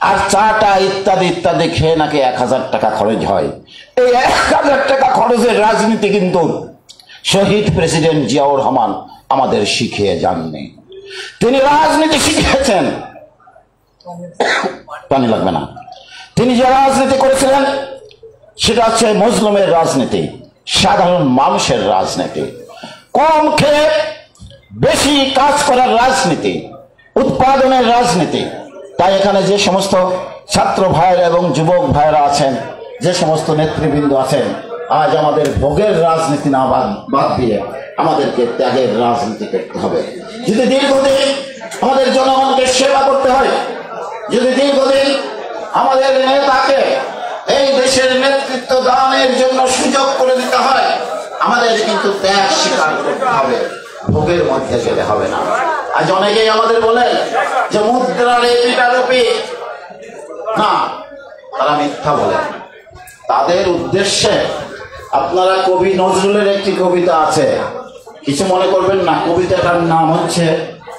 Speaker 4: আর চাটা ইত্যাদি ইত্যাদি খেয়ে নাকি 1000 টাকা খরচ হয়। এই 1000 টাকা খরচের রাজনীতি কিন্তু শহীদ প্রেসিডেন্ট জিয়াউর রহমান আমাদের শিখিয়ে যাননি। তিনি রাজনীতি শিখিয়েছেন, পানি লাগবে না। তিনি যে রাজনীতি করেছিলেন সেটা হচ্ছে মুসলিমের রাজনীতি, সাধারণ মানুষের রাজনীতি, কম খেয়ে বেশি কাজ করার রাজনীতি, উৎপাদনের রাজনীতি। তাই এখানে যে সমস্ত ছাত্র ভাইয়েরা এবং যুবক ভাইয়েরা আছেন, যে সমস্ত নেতৃবৃন্দ আছেন, আজ আমাদের ভোগের রাজনীতি না বাদ দিয়ে আমাদেরকে ত্যাগের রাজনীতি করতে হবে। যদি দীর্ঘদিন আমাদের জনগণকে সেবা করতে হয়, যদি দীর্ঘদিন আমাদের নেতাকে এই দেশের নেতৃত্ব দানের জন্য সুযোগ করে দিতে হয়, আমাদের কিন্তু ত্যাগ স্বীকার করতে হবে, ভোগের মধ্যে গেলে হবে না। আজ অনেকেই আমাদের বলেন যে মুদ্রার এপিটারপি, না, তারা মিথ্যা বলেন। তাদের উদ্দেশ্যে আপনারা কবি নজরুলের একটি কবিতা আছে, কিছু মনে করবেন না,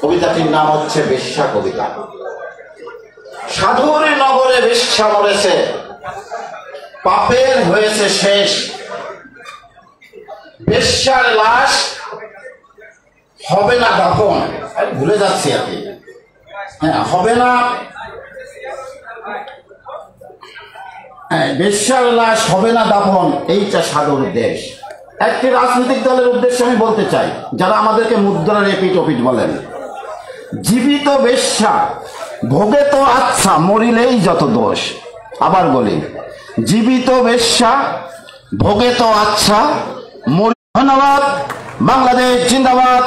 Speaker 4: কবিতাটির নাম হচ্ছে বেশ্যা কবিতা। সাধুর নগরে বেশ্যা মরেছে, পাপের হয়েছে শেষ, বেশ্যার লাশ হবে না দাফন। ভুলে যাচ্ছি আর কি, হ্যাঁ, হবে না, বেশ্যার লাশ হবে না দাফন, এইটা সাধুর দেশ। একটি রাজনৈতিক দলের উদ্দেশ্যে আমি বলতে চাই, যারা আমাদেরকে মুদ্রার এপিট ওপিট বলেন, জীবিত বেশ্যা ভোগে তো আচ্ছা, মরিলেই যত দোষ। আবার বলি, জীবিত বেশ্যা ভোগে তো আচ্ছা, ধন্যবাদ। বাংলাদেশ জিন্দাবাদ,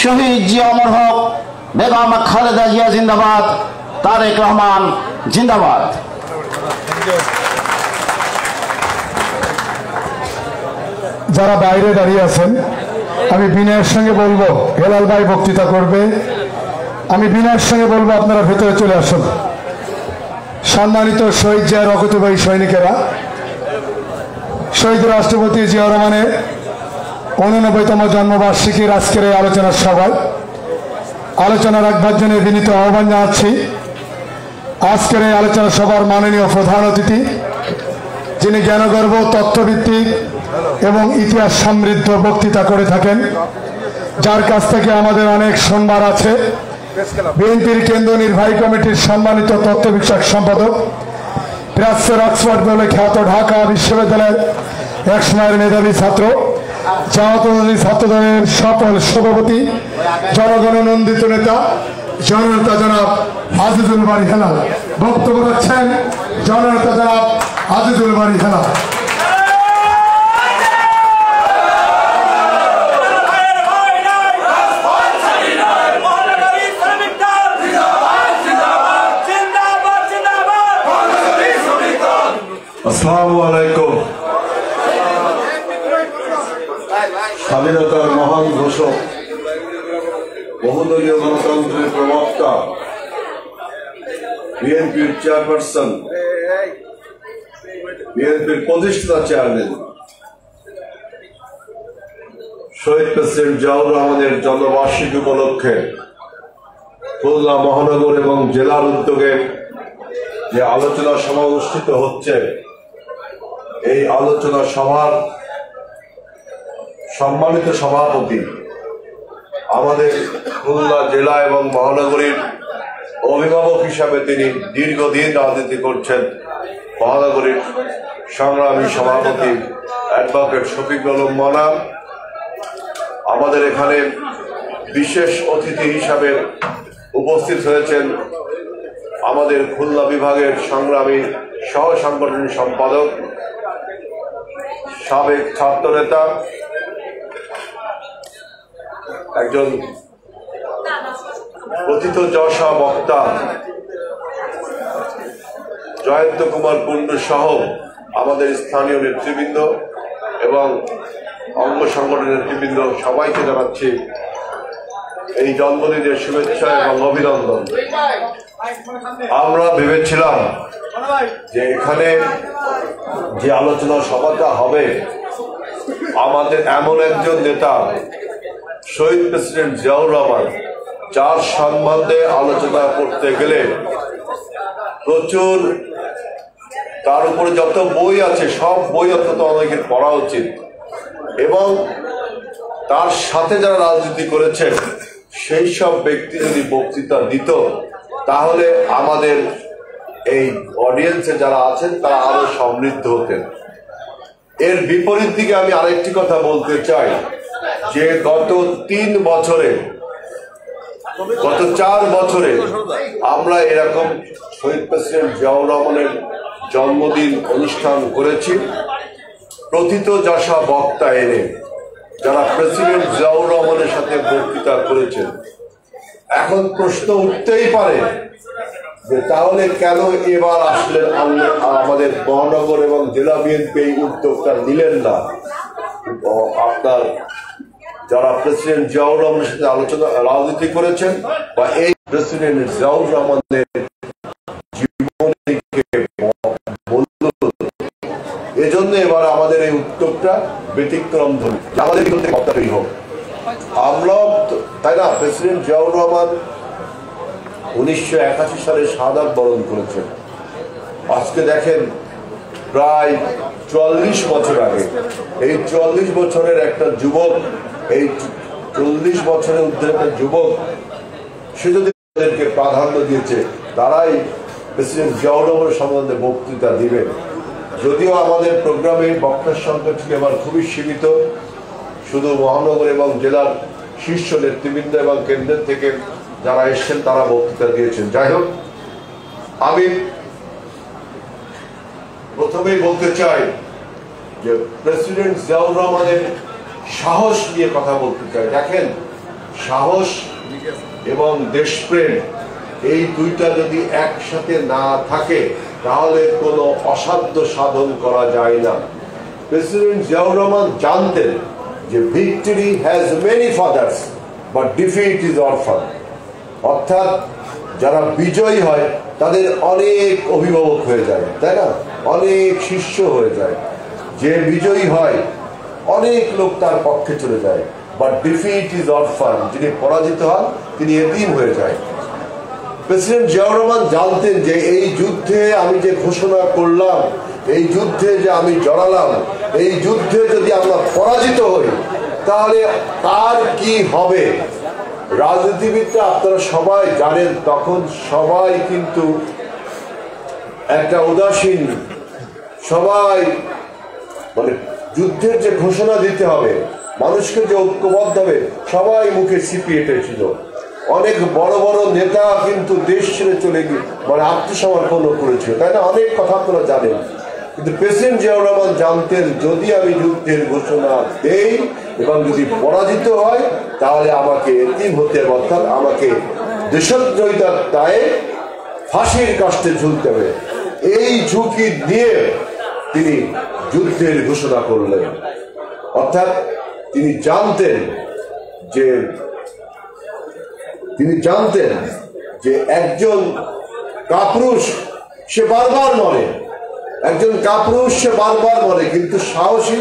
Speaker 4: শহীদ জিয়া অমর হক, বেগম খালেদা জিয়া জিন্দাবাদ, তারেক রহমান জিন্দাবাদ।
Speaker 2: যারা বাইরে দাঁড়িয়ে আছেন, আমি বিনয়ের সঙ্গে বলবো, হেলাল ভাই বক্তৃতা করবে, আমি বিনয়ের সঙ্গে বলবো আপনারা ভেতরে চলে আসুন। সম্মানিত শহীদ জিয়ার রক্তবাহী সৈনিকেরা, শহীদ রাষ্ট্রপতি জিয়াউর রহমানের 89তম জন্মবার্ষিকীর আজকের এই আলোচনার সভায় আলোচনা রাখবার জন্য বিনীত আহ্বান জানাচ্ছি। আজকের এই আলোচনা সভার মাননীয় প্রধান অতিথি, যিনি জ্ঞানগর্ভ, তথ্যভিত্তিক এবং ইতিহাস সমৃদ্ধ বক্তৃতা করে থাকেন, যার কাছ থেকে আমাদের অনেক শুনবার আছে, বিএনপির কেন্দ্রীয় নির্বাহী কমিটির সম্মানিত তথ্য বিষয়ক সম্পাদক, প্রাচ্যের অক্সফোর্ড বলে খ্যাত ঢাকা বিশ্ববিদ্যালয়ের এক সময়ের মেধাবী ছাত্র, জামাতী ছাত্রদলের সফল সভাপতি, জনগণনন্দিত নেতা জননেতা জনাব আজিজুল বারী হেলাল বক্তব্য রাখছেন। জননেতা জনাব আজিজুল বারী হেলাল।
Speaker 1: আসসালামু আলাইকুম। স্বাধীনতার মহান ঘোষক, বহুদলীয় গণতন্ত্রের প্রবক্তা, বিএনপির চেয়ারপারসন, বিএনপির প্রতিষ্ঠাতা চেয়ারম্যান শহীদ প্রেসিডেন্ট জিয়াউর রহমানের জন্মবার্ষিকী উপলক্ষে খুলনা মহানগর এবং জেলার উদ্যোগে যে আলোচনা সভা অনুষ্ঠিত হচ্ছে, এই আলোচনা সভার সম্মানিত সভাপতি, আমাদের খুলনা জেলা এবং মহানগরীর অভিভাবক হিসাবে তিনি দীর্ঘদিন রাজনীতি করছেন, মহানগরীর সংগ্রামী সভাপতি অ্যাডভোকেট শফিকুল আলম মনা, আমাদের এখানে বিশেষ অতিথি হিসাবে উপস্থিত হয়েছেন আমাদের খুলনা বিভাগের সংগ্রামী সহ সাংগঠনিক সম্পাদক, সাবেক ছাত্রনেতা, একজন কথিত যশা বক্তা জয়ন্ত কুমার কুণ্ডু সহ আমাদের স্থানীয় নেতৃবৃন্দ এবং অঙ্গ সংগঠনের নেতৃবৃন্দ, সবাইকে জানাচ্ছি এই জন্মদিনের শুভেচ্ছা এবং অভিনন্দন। আমরা ভেবেছিলাম
Speaker 5: যে এখানে যে আলোচনা সভাটা হবে আমাদের এমন একজন নেতা শহীদ প্রেসিডেন্ট জিয়াউর রহমান, যার সম্বন্ধে আলোচনা করতে গেলে প্রচুর তার উপরে যত বই আছে সব বই অন্তত অনেকের পড়া উচিত, এবং তার সাথে যারা রাজনীতি করেছেন সেই সব ব্যক্তি যদি বক্তৃতা দিত তাহলে আমাদের এই অডিয়েন্সে যারা আছেন তারা আরো সমৃদ্ধ হতেন। এর বিপরীত দিকে আমি আরেকটি কথা বলতে চাই যে গত 4 বছরে আমরা এরকম শহীদ প্রেসিডেন্ট জিয়াউর রহমানের জন্মদিন অনুষ্ঠান করেছি, প্রথিতযশা বক্তা এনে যারা প্রেসিডেন্ট জিয়াউর রহমানের সাথে বক্তৃতা করেছেন। এখন প্রশ্ন উঠতেই পারে যে তাহলে কেন এবার আসলেন আমাদের মহানগর এবং জেলা বিএনপি এই উদ্যোগটা নিলেন না? আপনার যারা প্রেসিডেন্ট জিয়াউর রহমানের সাথে রাজনীতি করেছেন বা এই প্রেসিডেন্ট জিয়াউর রহমানের জীবনে এজন্য এবার আমাদের এই উদ্যোগটা ব্যতিক্রম ধরি, আমাদের বক্তাটাই হোক। আমরাও তাই না, প্রেসিডেন্ট জিয়াউর রহমান 1981 সালে শাহাদাত বরণ করেছেন। আজকে দেখেন প্রায় 44 বছর আগে, এই 44 বছরের একটা যুবক, এই 40 বছরের ঊর্ধ্বে একটা যুবক, সে যদি তাদেরকে প্রাধান্য দিয়েছে, তারাই প্রেসিডেন্ট জিয়াউর রহমানের সম্বন্ধে বক্তৃতা দিবেন। যদিও আমাদের প্রোগ্রামে বক্তার সংখ্যা ছিল এবার খুবই সীমিত, শুধু মহানগর এবং জেলার শীর্ষ নেতৃবৃন্দ এবং কেন্দ্রের থেকে যারা এসেছেন তারা বক্তৃতা দিয়েছেন। যাই হোক, আমি প্রথমেই বলতে চাই যে প্রেসিডেন্ট জিয়াউর রহমানের সাহস নিয়ে কথা বলতে চাই। দেখেন, সাহস এবং দেশপ্রেম এই দুইটা যদি একসাথে না থাকে তাহলে কোনো অসাধ্য সাধন করা যায় না। প্রেসিডেন্ট জিয়াউর রহমান জানতেন যে victory has many father's but defeat is অরফান, অর্থাৎ যারা বিজয়ী হয় তাদের অনেক অভিভাবক হয়ে যায়, তাই না, অনেক শিষ্য হয়ে যায়। যে বিজয়ী হয় অনেক লোক তার পক্ষে চলে যায়, বাট ডিফিট ইজ অরফান, যিনি পরাজিত হন তিনি এতিম হয়ে যায়। প্রেসিডেন্ট জিয়াউর রহমান জানতেন যে এই যুদ্ধে আমি যে ঘোষণা করলাম, এই যুদ্ধে যে আমি জড়ালাম, এই যুদ্ধে যদি আমরা পরাজিত হই তাহলে তার কি হবে। রাজনীতিবিদরা আপনারা সবাই জানেন, তখন সবাই কিন্তু একটা উদাসীন, সবাই মানে যুদ্ধের যে ঘোষণা দিতে হবে, মানুষকে যে ঐক্যবদ্ধ হবে, সবাই মুখে ছিপি এঁটেছিল। অনেক বড় বড় নেতা কিন্তু দেশ ছেড়ে চলে গিয়ে মানে আত্মসমর্পণ করেছিল, তাই না, অনেক কথা আপনারা জানেন। কিন্তু প্রেসিডেন্ট জিয়াউর রহমান জানতেন যদি আমি যুদ্ধের ঘোষণা দেই এবং যদি পরাজিত হয় তাহলে আমাকে এতিম হতে হবে, অর্থাৎ আমাকে দেশদ্রোহিতার দায়ে ফাঁসির কাস্টে ঝুলতে হবে। এই ঝুঁকি নিয়ে তিনি যুদ্ধের ঘোষণা করলেন। অর্থাৎ তিনি জানতেন যে একজন কাপুরুষ সে বারবার মরে, একজন কাপুরুষ সে বারবার মরে, কিন্তু সাহসী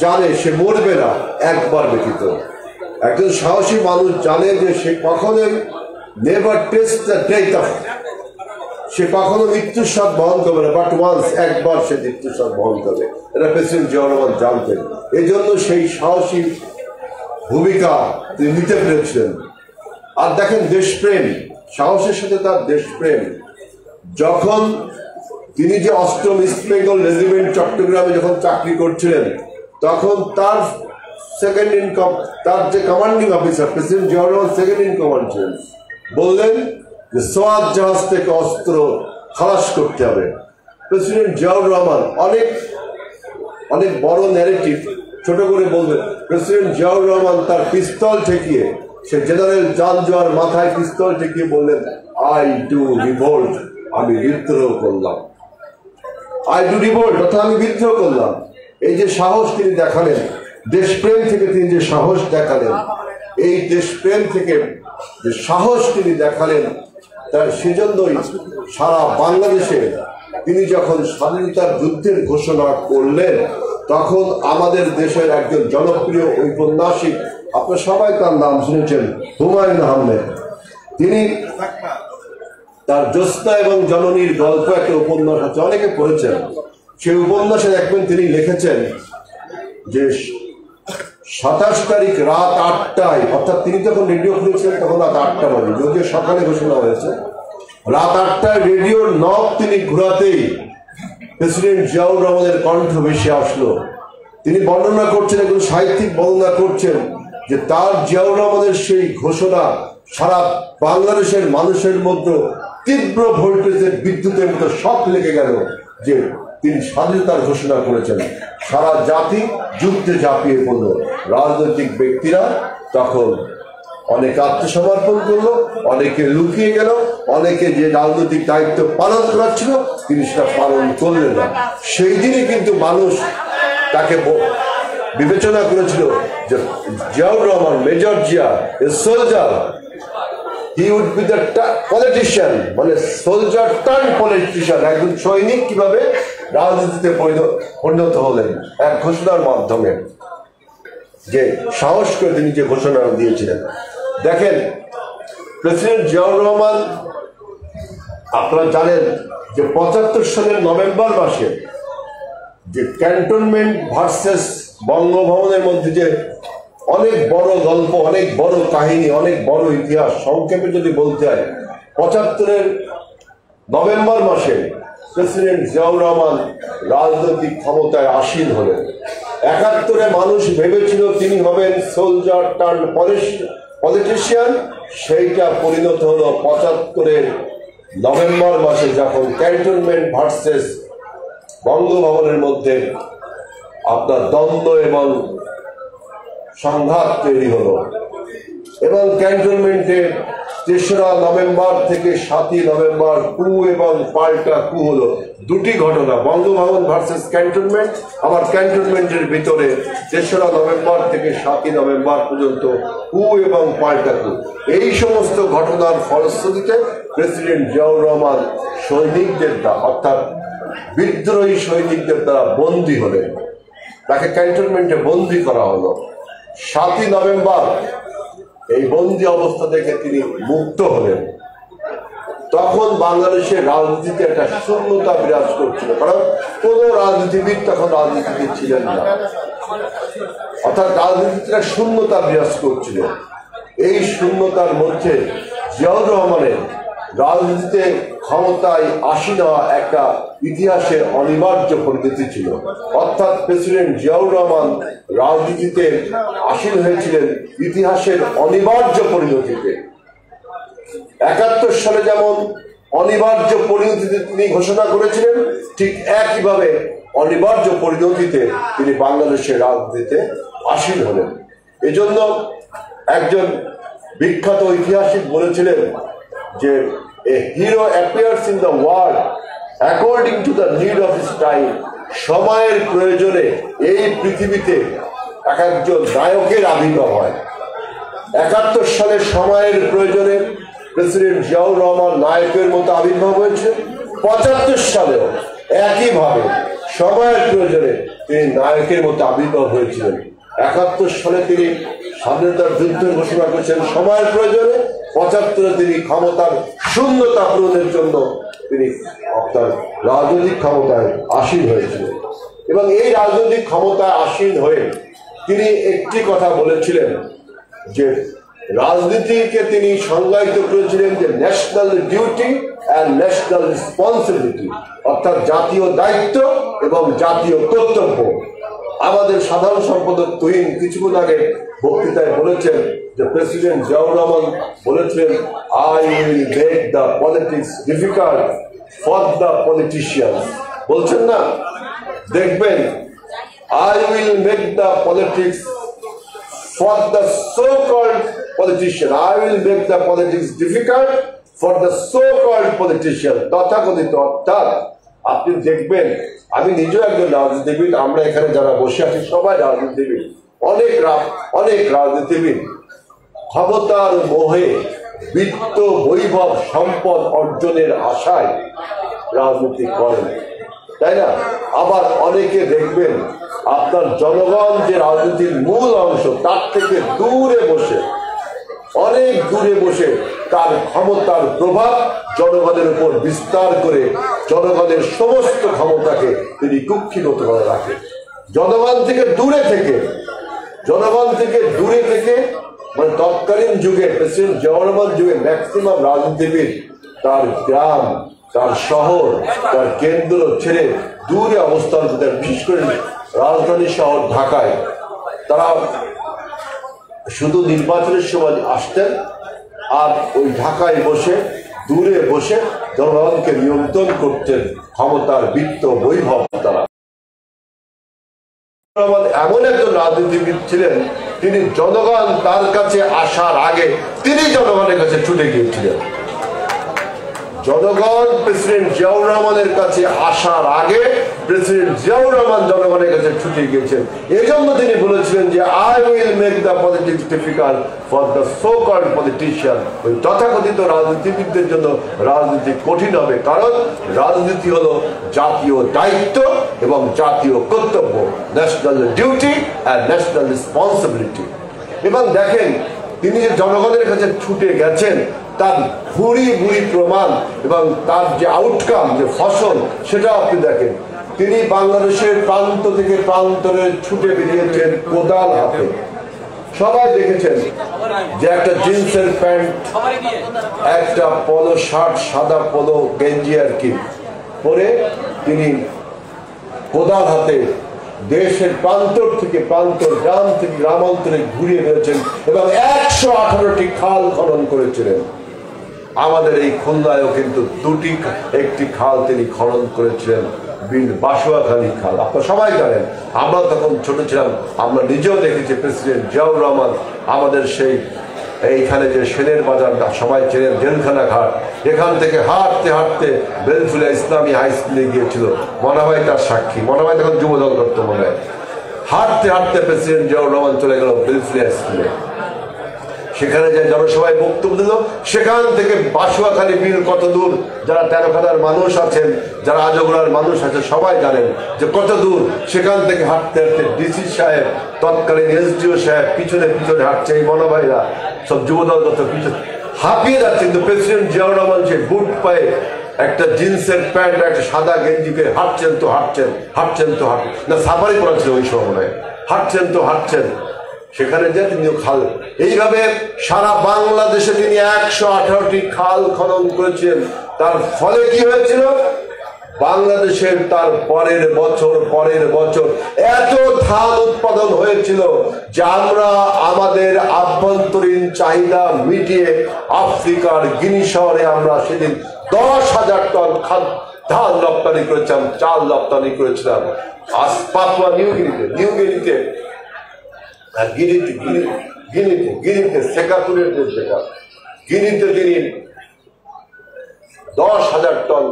Speaker 5: জানে সে মরবে না একবার ব্যতীত। একজন সাহসী মানুষ জানে যে সে কখনোই never taste the death of, সে কখনো মৃত্যুর স্বাদ বহন করবে না, বাট ওয়ান্স, একবার সে মৃত্যুর স্বাদ বহন করবে। এটা প্রেসিডেন্ট জিয়াউর রহমান জানতেন, এই জন্য সেই সাহসী ভূমিকা তিনি নিতে পেরেছিলেন। আর দেখেন দেশপ্রেম, সাহসের সাথে তার দেশপ্রেম। যখন তিনি যে 8ম ইস্ট বেঙ্গল রেজিমেন্ট চট্টগ্রামে যখন চাকরি করছিলেন, তখন তার সেকেন্ড ইন তার যে commanding officer president Ziaur Rahman second in command ছিলেন, বললেন যে সোয়াত জাহাজ থেকে অস্ত্র খালাস করতে হবে। প্রেসিডেন্ট জিয়াউর রহমান অনেক বড় ন্যারেটিভ ছোট করে বলবেন, প্রেসিডেন্ট জিয়াউর রহমান তার পিস্তল ঠেকিয়ে, সে জেনারেল জানজোয়ার মাথায় পিস্তল ঠেকিয়ে বললেন, আই ডু রিভোল্ট, আমি বিদ্রোহ করলাম। আই ডু রিভোল্ট অর্থাৎ আমি বিদ্রোহ করলাম। এই যে সাহস তিনি দেখালেন, দেশপ্রেম থেকে তিনি যে সাহস দেখালেন, এই দেশপ্রেম থেকে যে সাহস তিনি দেখালেন, তার সেজন্যই সারা বাংলাদেশে তিনি যখন স্বাধীনতার যুদ্ধের ঘোষণা করলেন, তখন আমাদের দেশের একজন জনপ্রিয় ঔপন্যাসিক, আপনারা সবাই তার নাম শুনেছেন, হুমায়ুন আহমেদ, তিনি তার জ্যোৎস্না এবং জননীর গল্প একটা উপন্যাস আছে, অনেকে পড়েছেন। সেই উপন্যাসে দেখবেন তিনি লিখেছেন যে 27 তারিখ রাত 8টায়, অর্থাৎ তিনি যখন রেডিও খুলেছিলেন তখন রাত 8টা বাজে, যদিও সকালে ঘোষণা হয়েছে, রাত 8টায় রেডিওর নব তিনি ঘোরাতেই প্রেসিডেন্ট জিয়াউর রহমানের কণ্ঠ ভেসে আসলো। তিনি বর্ণনা করছেন, একজন সাহিত্যিক বর্ণনা করছেন যে তার জিয়াউর রহমানের সেই ঘোষণা সারা বাংলাদেশের মানুষের মধ্যে তীব্র ভোল্টেজের বিদ্যুতের মতো শক লেগে গেল যে তিনি স্বাধীনতার ঘোষণা করেছেন। সারা জাতি যুদ্ধে ঝাঁপিয়ে পড়ল। রাজনৈতিক ব্যক্তিরা তখন অনেকে আত্মসমর্পণ করলো, অনেকে লুকিয়ে গেল, অনেকে যে রাজনৈতিক দায়িত্ব পালন করার ছিল তিনি সেটা পালন করলেন না। সেই দিনই কিন্তু মানুষ তাকে বিবেচনা করেছিল যে Ziaur Rahman, major Zia, a soldier, he would be the politician, মানে সোলজার টার্ন পলিটিশিয়ান, একজন সৈনিক কিভাবে রাজনীতিতে পরিণত হলেন এক ঘোষণার মাধ্যমে, যে সাহস করে তিনি যে ঘোষণা দিয়েছিলেন। দেখেন, প্রেসিডেন্ট জিয়াউর রহমান, আপনারা জানেন যে 75 সালের নভেম্বর মাসে যে ক্যান্টনমেন্ট ভার্সেস বঙ্গভবনের মধ্যে যে অনেক বড় গল্প, অনেক বড় কাহিনী, অনেক বড় ইতিহাস, সংক্ষেপে যদি বলতে হয়, 75-এর নভেম্বর মাসে প্রেসিডেন্ট জিয়াউর রহমান রাজনৈতিক ক্ষমতায় আসীন হলেন। 71-এ মানুষ ভেবেছিল তিনি হবেন সোলজার টার্ন পলিটিশিয়ান, সেইটা পরিণত হলো 75-এর নভেম্বর মাসে, যখন ক্যান্টনমেন্ট ভার্সেস বঙ্গভবনের মধ্যে আপনার দ্বন্দ্ব এবং সংঘাত তৈরি হলো। এবং ক্যান্টনমেন্টে 3রা নভেম্বর থেকে 7ই নভেম্বর কু এবং পাল্টা কু হলো, দুটি ঘটনা, বঙ্গভবন ভার্সেস ক্যান্টনমেন্ট, আবার ক্যান্টনমেন্টের ভিতরে 3রা নভেম্বর থেকে 7ই নভেম্বর পর্যন্ত কু এবং পাল্টা কু। এই সমস্ত ঘটনার ফলশ্রুতিতে প্রেসিডেন্ট জিয়াউর রহমান সৈনিকদের দ্বারা, অর্থাৎ বিদ্রোহী সৈনিকদের দ্বারা বন্দী হলেন, তাকে ক্যান্টনমেন্টে বন্দী করা হলো। 7ই নভেম্বর এই বন্দী অবস্থা থেকে তিনি মুক্ত হলেন। তখন বাংলাদেশের রাজনীতিতে একটা শূন্যতা বিরাজ করছিল, কারণ কোন রাজনীতিবিদ তখন রাজনীতিতে ছিলেন না, অর্থাৎ রাজনীতিতে শূন্যতা বিরাজ করছিল। এই শূন্যতার মধ্যে জিয়াউর রহমানের রাজনীতিতে ক্ষমতায় আসীন হওয়া একটা ইতিহাসের অনিবার্য পরিণতি ছিল, অর্থাৎ প্রেসিডেন্ট জিয়াউর রহমান রাজনীতিতে আসীন হয়েছিলেন ইতিহাসের অনিবার্য পরিণতিতে। 71 সালে যেমন অনিবার্য পরিণতিতে তিনি ঘোষণা করেছিলেন, ঠিক একইভাবে অনিবার্য পরিণতিতে তিনি বাংলাদেশের রাজনীতিতে আসীন হলেন। এজন্য একজন বিখ্যাত ঐতিহাসিক বলেছিলেন যে a hero appears in the world according to the need of his time. সময়ের প্রয়োজনে এই পৃথিবীতে এক একজন নায়কের আবির্ভাব হয়। 71 সালে সময়ের প্রয়োজনে প্রেসিডেন্ট জিয়াউর রহমান নায়কের মতো আবির্ভাব হয়েছে। 75 সালেও একইভাবে সময়ের প্রয়োজনে তিনি নায়কের মতো আবির্ভাব হয়েছিলেন। 71 সালে তিনি স্বাধীনতার যুদ্ধ ঘোষণা করেছেন সময়ের প্রয়োজনে, 75-এ তিনি ক্ষমতার শূন্যতা পূরণের জন্য তিনি আপনার রাজনৈতিক ক্ষমতায় আসীন হয়েছিলেন। এবং এই রাজনৈতিক ক্ষমতায় আসীন হয়ে তিনি একটি কথা বলেছিলেন যে রাজনীতিকে তিনি সংজ্ঞায়িত করেছিলেন যে national duty and national responsibility, অর্থাৎ জাতীয় দায়িত্ব এবং জাতীয় কর্তব্য। আমাদের সাধারণ সম্পাদক তুহিন কিছুক্ষণ আগে বক্তৃতায় বলেছেন যে প্রেসিডেন্ট জিয়াউর রহমান বলেছিলেন, I will make the politics difficult for the politicians. বলছেন না, দেখবেন, I will make the politics for the so called politician, I will make the politics difficult for the so called politician. তথাকথিত, অর্থাৎ আপনি দেখবেন, আমি নিজেও একজন রাজনীতিবিদ, আমরা এখানে যারা বসে আছি সবাই রাজনীতিবিদ, অনেক রাজনীতিবিদ ক্ষমতার মোহে, বিত্ত, বৈভব, সম্পদ অর্জনের আশায় রাজনীতি করেন, তাই না? আবার অনেকে দেখবেন আপনার জনগণ যে রাজনীতির মূল অংশ তার থেকে দূরে বসে, অনেক দূরে বসে তার ক্ষমতার প্রভাব জনগণের উপর বিস্তার করে জনগণের সমস্ত ক্ষমতাকে তিনি কুক্ষিগত করে রাখেন। জনগণ থেকে দূরে থেকে মানে তৎকালীন যুগে প্রেসিডেন্ট জিয়াউর রহমান যুগে ম্যাক্সিমাম রাজনীতিবিদ তার গ্রাম, তার শহর, তার কেন্দ্র ছেড়ে দূরে অবস্থান করতেন। বিশেষ করে রাজধানী শহর ঢাকায় তারা শুধু নির্বাচনের সময় আসতেন আর ওই ঢাকায় বসে দূরে বসে জনগণকে নিয়ন্ত্রণ করতেন ক্ষমতার বৃত্ত বৈভব তারা। এমন একজন রাজনীতিবিদ ছিলেন তিনি জনগণ তার কাছে আসার আগে তিনি জনগণের কাছে ছুটে গিয়েছিলেন। জনগণ প্রেসিডেন্ট জিয়াউর রহমানের কাছে আসার আগে প্রেসিডেন্ট জিয়াউর রহমান জনগণের কাছে ছুটে গিয়েছেন। এই জন্য তিনি বলেছিলেন যে I will make the politics difficult for the so called politician. ওই তথাকথিত রাজনীতিবিদদের জন্য রাজনীতি কঠিন হবে, কারণ রাজনীতি হলো জাতীয় দায়িত্ব এবং জাতীয় কর্তব্য, national duty and national responsibility. এবং দেখেন তিনি যে জনগণের কাছে ছুটে গেছেন তার ভুরি ভুরি প্রমাণ এবং তার যে আউটকাম, যে ফসল, সেটা আপনি দেখেন। তিনি বাংলাদেশের প্রান্ত থেকে প্রান্তরে ছুটে বেরিয়েছেন কোদাল হাতে। সবাই দেখেছেন যে একটা জিন্সের প্যান্ট, একটা পলো শার্ট, সাদা পলো গেঞ্জি আর কি পরে তিনি কোদাল হাতে দেশের প্রান্তর থেকে প্রান্তর, গ্রাম থেকে গ্রামান্তরে ঘুরিয়ে বেড়েছেন এবং 118টি খাল খনন করেছিলেন। আমাদের এই খুলনায়ও কিন্তু একটি খাল তিনি খনন করেছিলেন, বাসুয়াখালী খাল। আপনারা সবাই জানেন, আমরা তখন ছোট ছিলাম, আমরা নিজেও দেখেছি প্রেসিডেন্ট জিয়াউর রহমান আমাদের সেই এইখানে যে সেনের বাজার সবাই চেনেন, জেলখানা ঘাট, এখান থেকে হাঁটতে হাঁটতে বেলফুলিয়া ইসলামী হাই স্কুলে গিয়েছিল। মনে হয় তার সাক্ষী, মনে হয় তখন যুবদল করতো মনে হয়। হাঁটতে হাঁটতে প্রেসিডেন্ট জিয়াউর রহমান চলে গেল বেলফুলিয়া স্কুলে, সেখানে যে জনসভায় বক্তব্য দিল। সেখান থেকে বাসুয়াখালী বিল কত দূর, যারা তেরোখানার মানুষ আছেন, যারা আজগড়ার মানুষ আছে সবাই জানেন যে কত দূর। সেখান থেকে হাঁটতে হাঁটতে ডিসি সাহেব, তৎকালীন এসডিও সাহেব পিছনে পিছনে হাঁটছে, এই মনোভাইরা সব যুবদল যত পিছনে হাঁপিয়ে যাচ্ছে। কিন্তু প্রেসিডেন্ট জিয়াউর রহমান সে বুট পায়ে একটা জিন্সের প্যান্ট, একটা সাদা গেঞ্জিকে হাঁটছেন তো হাঁটছেন, না সাফারি করা ছিল ওই সময়, হাঁটছেন। সেখানে যে তিনিও খাল, এইভাবে সারা বাংলাদেশে তিনি 118টি খাল খনন করেছেন। তার ফলে কি হয়েছিল, বাংলাদেশের তার পরের বছর এত ধান উৎপাদন হয়েছিল যে আমরা আমাদের আভ্যন্তরীণ চাহিদা মিটিয়ে আফ্রিকার গিনি শহরে আমরা সেদিন 10,000 টন ধান রপ্তানি করেছিলাম, চাল রপ্তানি করেছিলাম। আজ পাপুয়া নিউগিনিতে সেকাতুরের যে জায়গা, গিনিতে তিনি 10,000 টন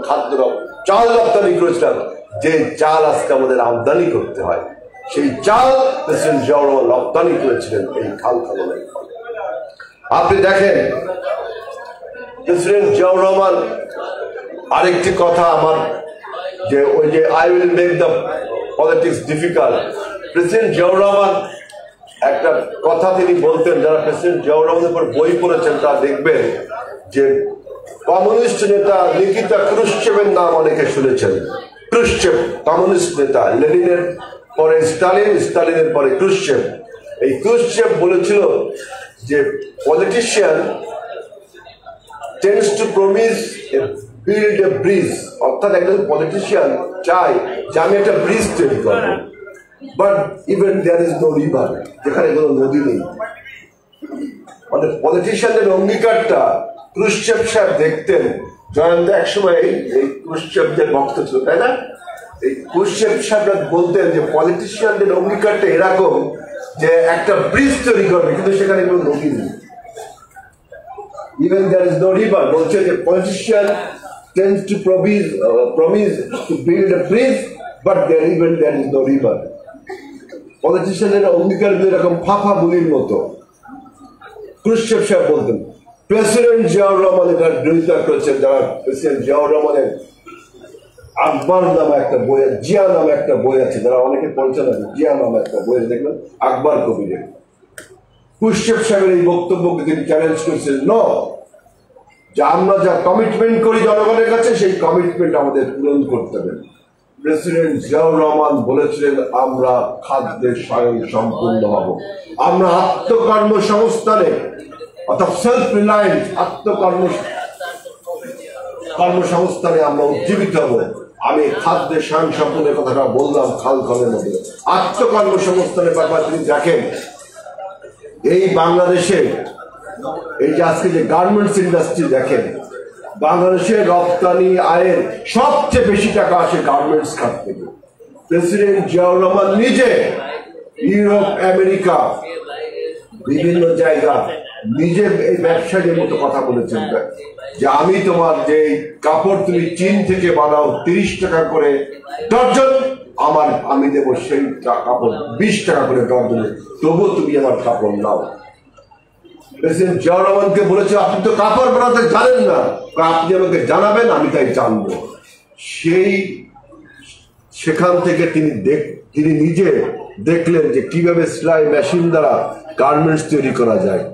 Speaker 5: চাল রপ্তানি করেছিলেন। যে চাল আজকে আমাদের আমদানি করতে হয়, সেই চাল প্রেসিডেন্ট জিয়াউর রহমান রপ্তানি করেছিলেন এই খাল খননের ফলে। আপনি দেখেন প্রেসিডেন্ট জিয়াউর রহমান আরেকটি কথা আমার, যে ওই যে I will make the politics difficult, president Ziaur Rahman একটা কথা তিনি বলতেন। যারা প্রেসিডেন্ট জিয়াউর রহমানের উপর বই পড়েছেন তারা দেখবেন যে কমিউনিস্ট নেতা নিকিতা ক্রুশ্চেভের নাম অনেকে শুনেছেন। ক্রুশ্চেভ কমিউনিস্ট নেতা, লেনিনের পরে স্টালিন, স্টালিনের পরে ক্রুশ্চেভ। এই ক্রুশ্চেভ বলেছিল যে politician tends to promise build a bridge, অর্থাৎ একজন পলিটিশিয়ান চায় যে আমি একটা ব্রিজ তৈরি করবো, but even there is no river, যেখানে কোনো নদী নেই। মানে পলিটিশিয়ানদের অঙ্গীকারটা ক্রুশ্চেভ সাহেব দেখতেন। জয়ন্ত একসময় এই ক্রুশ্চেভদের ভক্ত ছিল, তাই না? এই ক্রুশ্চেভ সাহেবরা বলতেন যে পলিটিশিয়ানদের অঙ্গীকারটা এরকম যে একটা ব্রিজ তৈরি করবে, কিন্তু সেখানে কোনো নদী নেই। Even there is no river. বলছে যে politician tends to promise to build a bridge, but there is no river. পলিটিশিয়ানের অঙ্গীকার এরকম ফাঁফা বুলির মতো। ক্রুশ্চেভ সাহেব বলতেন। প্রেসিডেন্ট জিয়াউর রহমান এটার বিরোধিতা করেছেন। যারা প্রেসিডেন্ট জিয়াউর রহমানের আকবর নামে একটা বই, জিয়া নামে একটা বই আছে, যারা অনেকে পরিচয় আছে, জিয়া নামে একটা বই দেখবেন আকবর কবিরের। কুশেব সাহেবের এই বক্তব্যকে তিনি চ্যালেঞ্জ করেছেন, যে আমরা যা কমিটমেন্ট করি জনগণের কাছে সেই কমিটমেন্ট আমাদের পূরণ করতে হবে। প্রেসিডেন্ট জিয়াউর রহমান বলেছিলেন আমরা খাদ্যের স্বয়ং সম্পূর্ণ হব, আমরা আত্মকর্মসংস্থানে অর্থাৎ সেলফ রিলায়েন্স কর্মসংস্থানে আমরা উজ্জীবিত হব। আমি খাদ্যের স্বয়ং সম্পূর্ণের কথাটা বললাম খাল খলের মধ্যে। আত্মকর্মসংস্থানের ব্যাপারে তিনি দেখেন এই বাংলাদেশে এই যে আজকে যে গার্মেন্টস ইন্ডাস্ট্রি দেখেন, বাংলাদেশের রপ্তানি আয়ের সবচেয়ে বেশি টাকা আসে গার্মেন্টস খাত থেকে। প্রেসিডেন্ট জিয়াউর রহমান নিজে ইউরোপ, আমেরিকা, বিভিন্ন জায়গা নিজে এই ব্যবসায়ীদের মতো কথা বলেছেন যে আমি তোমার যে কাপড় তুমি চীন থেকে বানাও 30 টাকা করে ডর্জন, আমি দেবো সেই কাপড় 20 টাকা করে ডর্জনে, তবুও তুমি আমার কাপড় নাও। প্রেসিডেন্ট জিয়াউর রহমানকে বলেছে আপনি তো কাপড় বানাতে জানেন না, আপনি আমাকে জানাবেন, আমি তাই জানবো। সেখান থেকে তিনি নিজে দেখলেন যে কিভাবে সেলাই মেশিন দ্বারা গার্মেন্টস তৈরি করা যায়।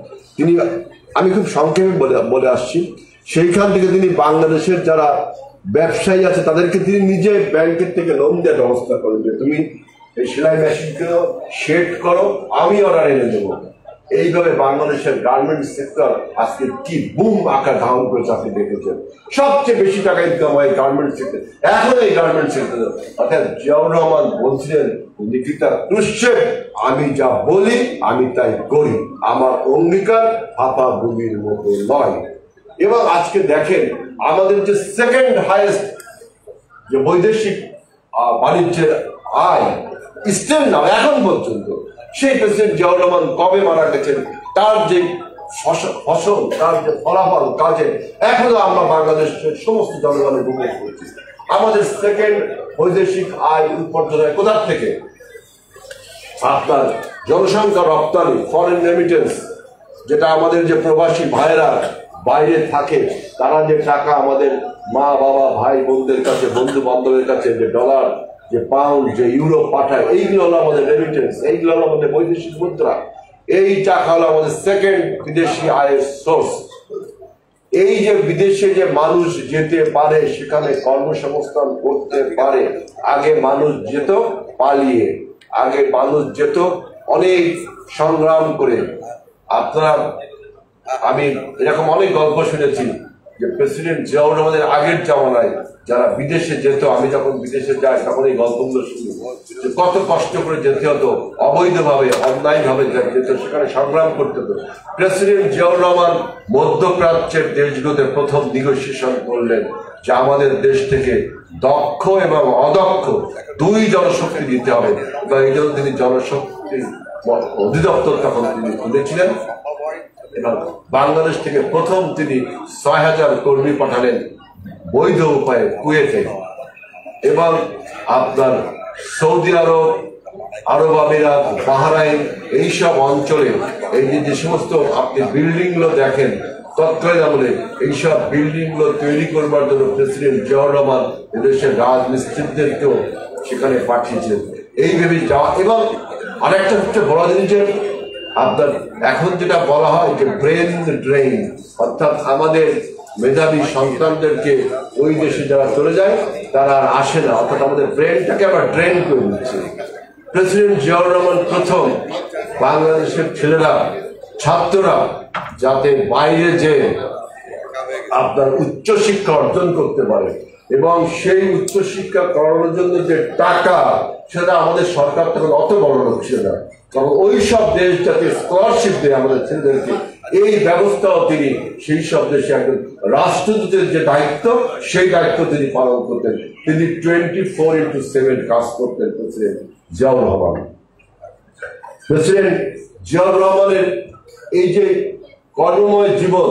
Speaker 5: আমি খুব সংক্ষেপে বলে আসছি। সেইখান থেকে তিনি বাংলাদেশের যারা ব্যবসায়ী আছে তাদেরকে তিনি নিজে ব্যাংকের থেকে লোন দেওয়ার ব্যবস্থা করেন, যে তুমি এই সেলাই মেশিনকে সেট করো, আমি অর্ডার এনে দেবো। এইভাবে বাংলাদেশের গার্মেন্টস সেক্টর আজকে কি বুম আকার ধারণ করেছে আপনি দেখেছেন। সবচেয়ে বেশি টাকা ইনকাম হয় গার্মেন্টস সেক্টর, এখন এই গার্মেন্টস সেক্টর। অর্থাৎ জিয়াউর রহমান বলছিলেন নিকিতা ক্রুশ্চেভ, আমি যা বলি আমি তাই করি, আমার অঙ্গীকার হাপা ভূমির মতো নয়। এবং আজকে দেখেন আমাদের যে সেকেন্ড হাইয়েস্ট যে বৈদেশিক বাণিজ্যের আয় স্টিল নাও এখন পর্যন্ত, সেই প্রেসিডেন্ট জিয়াউর রহমান কবে মারা গেছেন, তার যে ফসল, তার যে ফলাফল কাজে এখনো আমরা বাংলাদেশের সমস্ত জনগণের ভূমিকা করছি। আমাদের সেকেন্ড বৈদেশিক আয় উপার্জন হয় কোথার থেকে? আপনার জনসংখ্যা রপ্তানি, ফরেন রেমিটেন্স, যেটা আমাদের যে প্রবাসী ভাইয়েরা বাইরে থাকে তারা যে টাকা আমাদের মা বাবা ভাই বোনদের কাছে, বন্ধু বান্ধবের কাছে যে ডলার, যে পাউন্ড, যে ইউরো পাঠায়, এইগুলো হলো আমাদের রেমিটেন্স, এইগুলো হলো আমাদের বৈদেশিক মুদ্রা। এই টাকা হলো আমাদের সেকেন্ড বিদেশি আয়ের সোর্স। এই যে বিদেশে যে মানুষ যেতে পারে, সেখানে কর্মসংস্থান করতে পারে। আগে মানুষ যেত পালিয়ে, আগে মানুষ যেত অনেক সংগ্রাম করে। আমি এরকম অনেক গল্প শুনেছি যে প্রেসিডেন্ট জিয়াউর রহমানের আগের জামানায় যারা বিদেশে যেত, আমি যখন বিদেশে যাই তখন এই গল্পগুলো শুনি যে কত কষ্ট করে যেতে হতো, অবৈধভাবে অন্যায়ভাবে যেত, সেখানে সংগ্রাম করতে হতো। প্রেসিডেন্ট জিয়াউর রহমান মধ্যপ্রাচ্যের দেশগুলোতে প্রথম নেগোসিয়েশন করলেন যে আমাদের দেশ থেকে দক্ষ এবং অদক্ষ দুই জনশক্তি দিতে হবে, এবং এই জন্য তিনি জনশক্তি অধিদপ্তর তখন তিনি খুলেছিলেন। এবং বাংলাদেশ থেকে প্রথম তিনি ৬,০০০ কর্মী পাঠালেন বৈধ উপায়ে কুয়েতে। এবং আপনার সৌদি আরব, আরব আমিরাত, বাহরাইন, এইসব অঞ্চলে এই যে সমস্ত আপনি বিল্ডিং গুলো দেখেন তৎকালীন আমলে, এইসব বিল্ডিং গুলো তৈরি করবার জন্য প্রেসিডেন্ট জিয়াউর রহমান এদেশের রাজমিস্ত্রিদেরকেও সেখানে পাঠিয়েছিলেন। এইভাবে যাওয়া। এবং আরেকটা সবচেয়ে বড় জিনিস, আপনার এখন যেটা বলা হয় যে ব্রেন ড্রেইন, অর্থাৎ আমাদের মেধাবী সন্তানদেরকে ওই দেশে যারা চলে যায় তারা আর আসে না, অর্থাৎ আমাদের ব্রেনটাকে আমরা ড্রেন করে দিচ্ছি। প্রেসিডেন্ট জিয়াউর রহমান প্রথম বাংলাদেশের ছেলেরা, ছাত্ররা যাতে বাইরে যে আপনার উচ্চশিক্ষা অর্জন করতে পারে, এবং সেই উচ্চশিক্ষা করানোর জন্য যে টাকা, সেটা আমাদের সরকার তখন অত বড় হচ্ছে না, কারণ ওই সব দেশ যাতে স্কলারশিপ দেয় আমাদের ছেলেদেরকে, এই ব্যবস্থাও তিনি সেই সব দেশে একজন রাষ্ট্রদূতের যে দায়িত্ব, সেই দায়িত্ব তিনি পালন করতেন। তিনি 24/7 কাজ করতেন প্রেসিডেন্ট জিয়াউর রহমান। প্রেসিডেন্ট জিয়াউর রহমানের এই যে কর্মময় জীবন,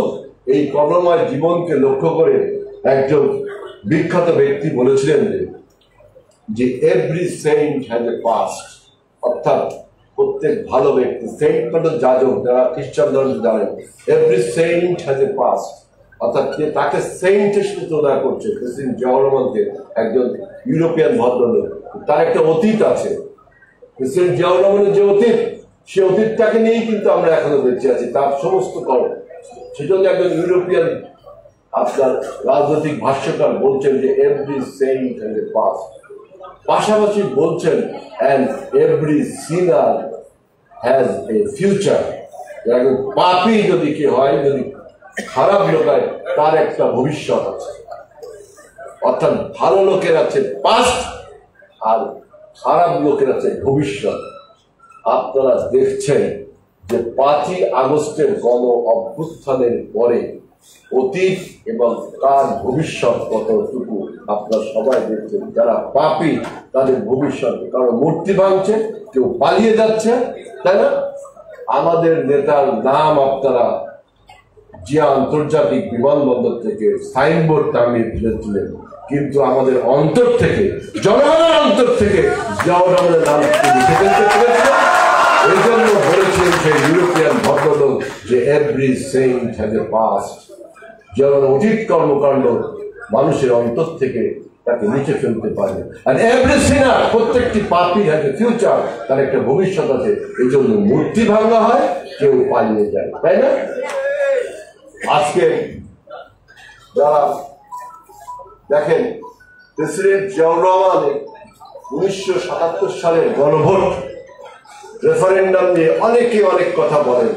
Speaker 5: এই কর্মময় জীবনকে লক্ষ্য করে একজন বিখ্যাত ব্যক্তি বলেছিলেন যে every saint has a past, অর্থাৎ প্রত্যেক ভালো ব্যক্তি, সেন্ট মানে যাজক, যারা খ্রিস্টান ধর্ম জানেন, every saint has a past, অর্থাৎ তাকে সেন্ট হিসেবে তোলা করছে প্রেসিডেন্ট জিয়াউর রহমানকে, একজন ইউরোপিয়ান ভদ্রলোক। তার একটা অতীত আছে, প্রেসিডেন্ট জিয়াউর রহমানের যে অতীত, সে অতীতটাকে নিয়েই কিন্তু আমরা এখনো বেঁচে আছি, তার সমস্ত কর্ম। সেজন্য একজন ইউরোপিয়ান আপনার রাজনৈতিক ভাষ্যকার বলছেন যে every saint has a past, পাশাপাশি বলছেন and every sinner has a future. একজন পাপী যদি কি হয়, যদি খারাপ লোক হয়, তার একটা ভবিষ্যৎ আছে। অর্থাৎ ভালো লোকের আছে পাস্ট আর খারাপ লোকের আছে ভবিষ্যৎ। আপনারা দেখছেন যে 5ই আগস্টের গণ অভ্যুত্থানের পরে অতীত এবং তার ভবিষ্যৎ কতটুকু আপনারা সবাই দেখছেন। যারা পাপী তাদের ভবিষ্যৎ, কারো মূর্তি ভাঙছে, কেউ পালিয়ে যাচ্ছে, তাই না? আমাদের নেতার নাম আপনারা জিয়া আন্তর্জাতিক বিমানবন্দর থেকে সাইনবোর্ড টাঙিয়ে ফেলেছিলেন, কিন্তু আমাদের অন্তর থেকে, জনগণের অন্তর থেকে জিয়াউর রহমানের নাম লিখে ফেলতে পেরেছিলেন। এই জন্য বলেছেন সেই ইউরোপিয়ান ভদ্রলোক যে every saint has a past. যেমন অতীত কর্মকাণ্ড মানুষের অন্তর থেকে তাকে নিচে ফেলতে পারে, আর এভরি সিনার, প্রত্যেকটি পাপী হ্যাজ এ ফিউচার, তার একটা ভবিষ্যৎ আছে। এই জন্য মূর্তি ভাঙা হয়, কেউ পালিয়ে যায়, তাই না? আজকে যারা দেখেন প্রেসিডেন্ট জিয়াউর রহমানের 1977 সালের গণভোট রেফারেন্ডাম নিয়ে অনেকে অনেক কথা বলেন।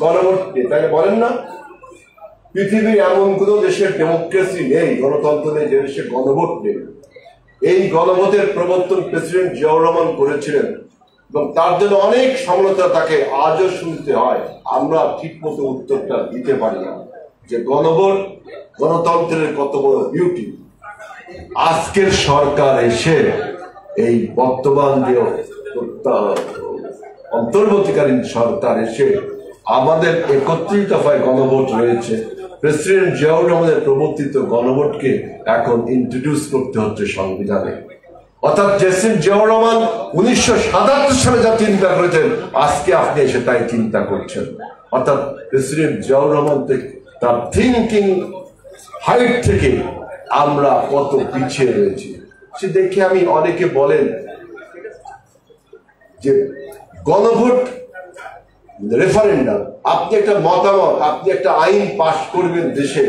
Speaker 5: গণভোট নিয়ে তাকে বলেন না, পৃথিবীর এমন কোন দেশের ডেমোক্রেসি নেই, গণতন্ত্র নেই যে দেশে গণভোট নেই। এই গণভোটের প্রবর্তন প্রেসিডেন্ট জিয়াউর রহমান করেছিলেন এবং তার জন্য অনেক সমালোচনা তাকে আজও শুনতে হয়। আমরা ঠিক মতো উত্তরটা দিতে পারি না যে গণভোট, গণতন্ত্রের কত বড় বিউটি। আজকের সরকার এসে এই বর্তমান যে অন্তর্বর্তীকালীন সরকার এসে আমাদের 31 দফায় গণভোট রয়েছে, প্রেসিডেন্ট জিয়াউর রহমানের প্রবর্তিত গণভোটকে এখন ইন্ট্রোডিউস করতে হচ্ছে সংবিধানে। অর্থাৎ প্রেসিডেন্ট জিয়াউর রহমান 1977 সালে যা চিন্তা করেছেন, আজকে আপনি এসে তাই চিন্তা করছেন। অর্থাৎ প্রেসিডেন্ট জিয়াউর রহমান থেকে, তার থিঙ্কিং হাইট থেকে আমরা কত পিছিয়ে রয়েছি সে দেখে আমি, অনেকে বলেন যে গণভোট, রেফারেন্ডাম, আপনি একটা মতামত, আপনি একটা আইন পাশ করবেন দেশে,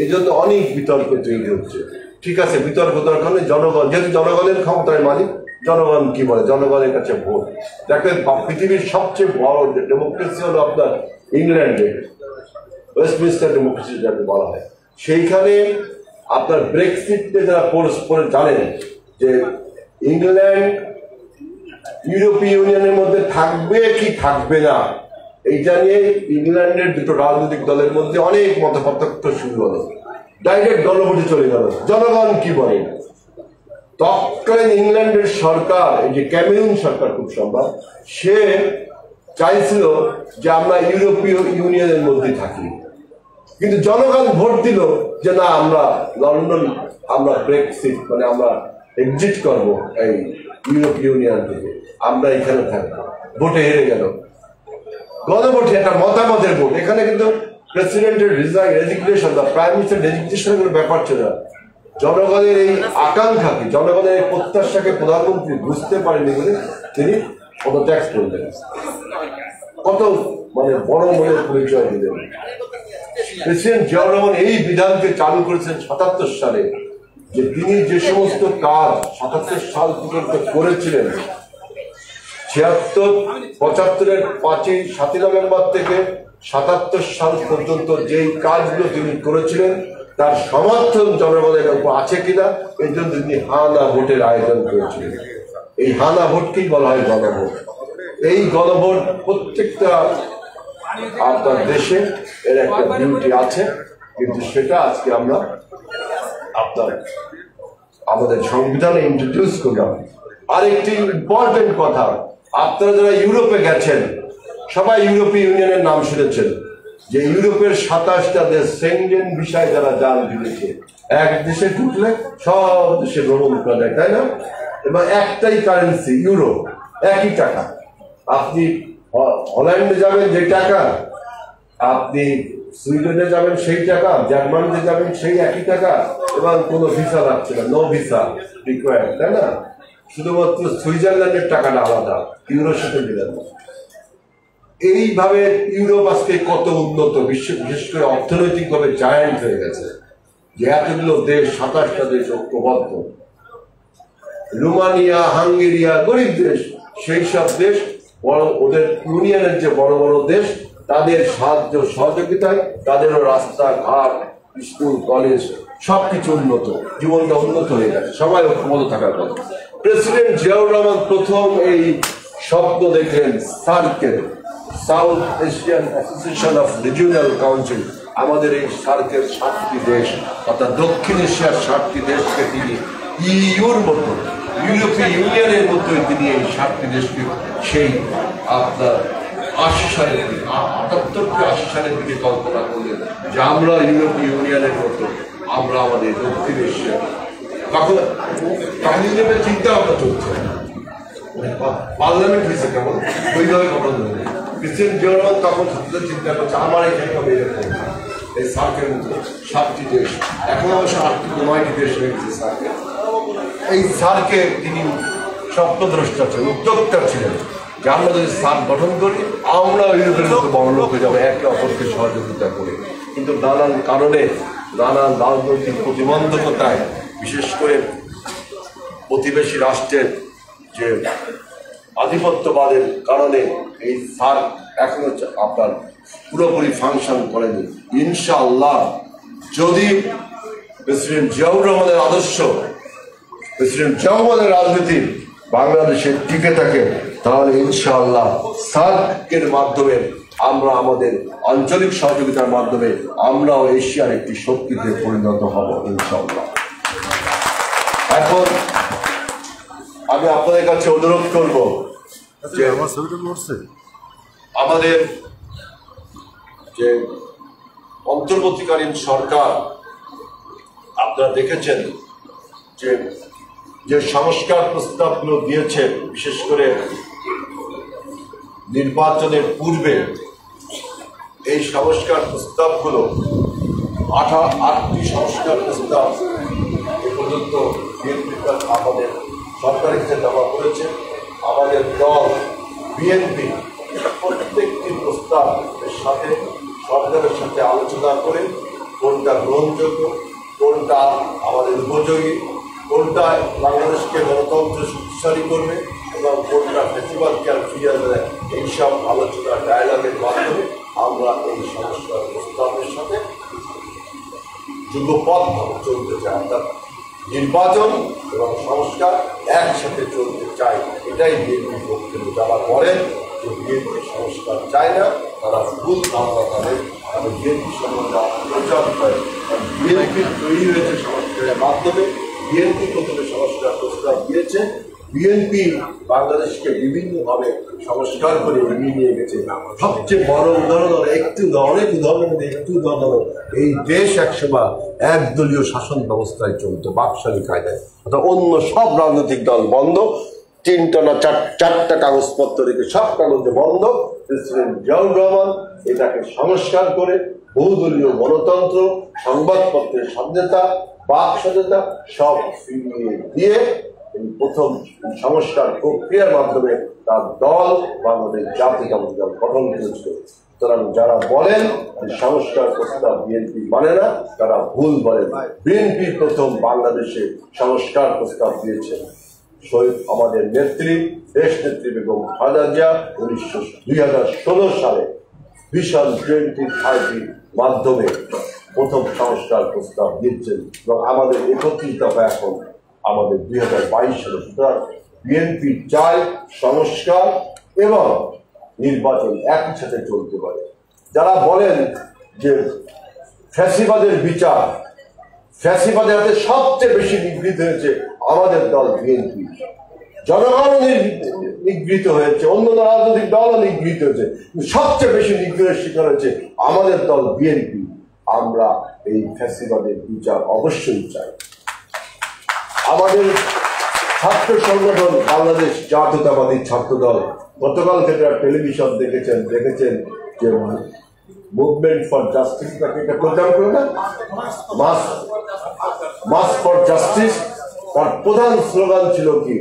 Speaker 5: এই জন্য অনেক বিতর্ক তৈরি হচ্ছে। ঠিক আছে, বিতর্ক দরকার নেই, জনগণ যেহেতু জনগণের ক্ষমতায় মালিক, জনগণ কি বলে, জনগণের কাছে ভোট। দেখেন পৃথিবীর সবচেয়ে বড় ডেমোক্রেসি হলো আপনার ইংল্যান্ডে, ওয়েস্টমিনস্টার ডেমোক্রেসি যাকে বলা হয়। সেইখানে আপনার ব্রেক্সিট যারা পরে জানেন যে ইংল্যান্ড ইউরোপীয় ইউনিয়নের মধ্যে থাকবে কি থাকবে না, এইটা নিয়ে ইংল্যান্ডের দুটো রাজনৈতিক দলের মধ্যে অনেক মতপার্থক্য শুরু হলো। ডাইরেক্ট গণভোটে চলে গেল, জনগণ কি বলে। তৎকালীন ইংল্যান্ডের সরকার, এই যে ক্যামেরুন সরকার খুব সম্ভব, সে চাইছিল যে আমরা ইউরোপীয় ইউনিয়নের মধ্যে থাকি, কিন্তু জনগণ ভোট দিল যে না, আমরা লন্ডন, আমরা ব্রেক্সিট মানে আমরা এক্সিট করব এই ইউরোপীয় ইউনিয়ন থেকে, আমরা এখানে থাকবো। ভোটে হেরে গেল, গণভোটে একটা মতামতের ভোট। এখানে কিন্তু প্রেসিডেন্টের রেজিগনেশন বা প্রাইম মিনিস্টার রেজিগনেশনের ব্যাপার ছিল। জনগণের এই আকাঙ্ক্ষাকে, জনগণের এই প্রত্যাশাকে প্রধানমন্ত্রী বুঝতে পারেনি বলে তিনি পদত্যাগ করলেন। কত মানে বড় মনের পরিচয় দিলেন। প্রেসিডেন্ট জিয়াউর রহমান এই বিধানকে চালু করেছেন 77 সালে, যে তিনি যে সমস্ত কাজ 77 সাল পর্যন্ত করেছিলেন, 76-75-এর 7ই নভেম্বর থেকে 77 সাল পর্যন্ত যেই কাজগুলো তিনি করেছিলেন তার সমর্থন জনগণের উপর আছে কিনা, এই জন্য তিনি হানা ভোটের আয়োজন করেছিলেন। এই হানা ভোটকেই বলা হয় গণভোট। এই গণভোট প্রত্যেকটা আপনার দেশে এর একটা বিউটি আছে, কিন্তু সেটা আজকে আমরা আপনার আমাদের সংবিধানে ইন্ট্রোডিউস করলাম। আরেকটি ইম্পর্টেন্ট কথা, আপনারা যারা ইউরোপে গেছেন সবাই ইউরোপীয় ইউনিয়নের নাম শুনেছেন, যে ইউরোপের 27টা দেশ সেনজেন ভিসায় যারা যান দিয়েছে, এক দেশে ঢুকলে সব দেশে ভ্রমণ করা যায়, তাই না? এবং একটাই কারেন্সি ইউরো, একই টাকা। আপনি হল্যান্ডে যাবেন যে টাকা, আপনি সুইডেনে যাবেন সেই টাকা, জার্মানিতে যাবেন সেই একই টাকা, এবং কোনো ভিসা লাগছে না, নো ভিসা রিকোয়ার্ড, তাই না? শুধুমাত্র সুইজারল্যান্ডের টাকাটা আলাদা, ইউরোর সাথে মিলেন না। এইভাবে ইউরোপ আজকে কত উন্নত, বিশেষ করে অর্থনৈতিকভাবে জায়ান্ট হয়ে গেছে, যে এতগুলো দেশ, 27টা দেশ ঐক্যবদ্ধ। রোমানিয়া, হাঙ্গেরিয়া গরিব দেশ, সেই সব দেশ বড়, ওদের ইউনিয়নের যে বড় বড় দেশ, তাদের সাহায্য সহযোগিতায় তাদেরও রাস্তাঘাট, স্কুল, কলেজ সবকিছু উন্নত, জীবনটা উন্নত হয়ে গেছে, সবাই ঐক্যবদ্ধ থাকার কথা। প্রেসিডেন্ট জিয়াউর রহমান প্রথম এই স্বপ্ন দেখলেন সার্কের, South Asian Association of Regional Council, আমাদের এই সার্কের 7টি দেশ, অর্থাৎ দক্ষিণ এশিয়ার 7টি দেশকে তিনি ইউর মতো, ইউরোপীয় ইউনিয়নের মতোই তিনি এই 7টি দেশকে সেই আপনার 80 সালের দিকে, 78-80 সালের দিকে কল্পনা করলেন যে আমরা ইউরোপীয় ইউনিয়নের মতো আমরা আমাদের দক্ষিণ এশিয়া, তখন ইউরোপের চিন্তা ভাবনা চলছে, পার্লামেন্ট হয়েছে কেমন ওইভাবে গঠন হয়ে প্রেসিডেন্ট জিয়াউর রহমান তখন চিন্তা করছে আমার এখানে হবে এরকম এই সার্কের মতো 7টি দেশ, এখন অবশ্য 8-9টি দেশ হয়ে গেছে সার্কে। এই সার্কে তিনি স্বপ্নদ্রষ্টা ছিলেন, উদ্যোক্তা ছিলেন যে আমরা যদি সার্ক গঠন করি আমরা ইউরোপের মতো বড় লোক হয়ে যাবো একে অপরকে সহযোগিতা করে। কিন্তু নানান কারণে, নানান রাজনৈতিক প্রতিবন্ধকতায়, বিশেষ করে প্রতিবেশী রাষ্ট্রের যে আধিপত্যবাদের কারণে এই সার্ক এখনো আপনার পুরোপুরি ফাংশন করেনি। ইনশাআল্লাহ যদি প্রেসিডেন্ট জিয়াউর রহমানের আদর্শ, প্রেসিডেন্ট জিয়াউর রহমানের রাজনীতি বাংলাদেশে টিকে থাকে, তাহলে ইনশাআল্লাহ সার্কের মাধ্যমে আমরা আমাদের আঞ্চলিক সহযোগিতার মাধ্যমে আমরাও এশিয়ার একটি শক্তিতে পরিণত হব ইনশাআল্লাহ। এখন আমি আপনাদের কাছে অনুরোধ করব যে আমাদের যে অন্তর্বর্তীকালীন সরকার, আপনারা দেখেছেন যে সংস্কার প্রস্তাবগুলো দিয়েছে, বিশেষ করে নির্বাচনের পূর্বে এই সংস্কার প্রস্তাবগুলো 8টি সংস্কার প্রস্তাব এ পর্যন্ত আমাদের সরকারের কাছে জমা করেছে। আমাদের দল বিএনপি প্রত্যেকটি প্রস্তাবের সাথে সরকারের সাথে আলোচনা করে কোনটা গ্রহণযোগ্য, কোনটা আমাদের উপযোগী, কোনটা বাংলাদেশকে গণতন্ত্র শক্তিশালী করবে এবং কোনটা ফেস্টিভালকে আর ফিরিয়ে দেবে, এইসব আলোচনা ডায়ালগের মাধ্যমে আমরা এই সংস্কার প্রস্তাবের সাথে যুগপথ চলতে চাই, অর্থাৎ নির্বাচন এবং সংস্কার একসাথে চলতে চাই। এটাই বিএনপির বক্তব্য। যারা বলেন যে বিএনপি সংস্কার চায় না, তারা ভুল ধারণা করেন। আমি বিএনপি সম্বন্ধে প্রচার করে, বিএনপি তৈরি হয়েছে সংস্কারের মাধ্যমে। বিএনপি প্রথমে সংস্কার প্রস্তাব দিয়েছে, বিএনপি বাংলাদেশকে বিভিন্নভাবে সংস্কার করে এগিয়ে নিয়ে গেছে। সবচেয়ে বড় উদাহরণ, অনেক উদাহরণ, একটু উদাহরণ, এই দেশ একসময় একদলীয় শাসন ব্যবস্থায় চলতো, বাকশালী কায়দায়, অর্থাৎ অন্য সব রাজনৈতিক দল বন্ধ, 3টা না 4টা কাগজপত্র রেখে সব কাগজে বন্ধ। প্রেসিডেন্ট জিয়াউর রহমান এটাকে সংস্কার করে বহুদলীয় গণতন্ত্র, সংবাদপত্রের স্বাধীনতা, বাক স্বাধীনতা সব ফিরিয়ে দিয়ে এই প্রথম সংস্কার প্রক্রিয়ার মাধ্যমে তার দল বাংলাদেশ জাতীয়তাবাদী দল গঠন করেছিল। সুতরাং যারা বলেন সংস্কার প্রস্তাব বিএনপি মানে না, তারা ভুল বলেন। বিএনপি প্রথম বাংলাদেশে সংস্কার প্রস্তাব দিয়েছে। শহীদ আমাদের নেত্রী, দেশ নেত্রী বেগম খালেদা জিয়া 2016 সালে ভিশন 2030 মাধ্যমে প্রথম সংস্কার প্রস্তাব দিচ্ছেন এবং আমাদের 31 দফা এখন আমাদের 2022 সালে। সুতরাং বিএনপি চায় সংস্কার এবং নির্বাচন একই সাথে চলতে পারে। যারা বলেন যে ফ্যাসিবাদের বিচার, ফ্যাসিবাদের হাতে সবচেয়ে বেশি নিগৃহীত হয়েছে আমাদের দল বিএনপি, জনগণ নিগৃহীত হয়েছে, অন্য রাজনৈতিক দলও নিগৃহীত হয়েছে, সবচেয়ে বেশি নিগ্রহের শিকার হয়েছে আমাদের দল বিএনপি। আমরা এই ফ্যাসিবাদের বিচার অবশ্যই চাই। আমাদের ছাত্র সংগঠন বাংলাদেশ জাতীয়তাবাদী ছাত্র দল গতকাল থেকে টেলিভিশন দেখেছেন যে মুভমেন্ট ফর জাস্টিস একটা প্রোগ্রাম করে না, মাস ফর জাস্টিস। তার প্রধান স্লোগান ছিল কি,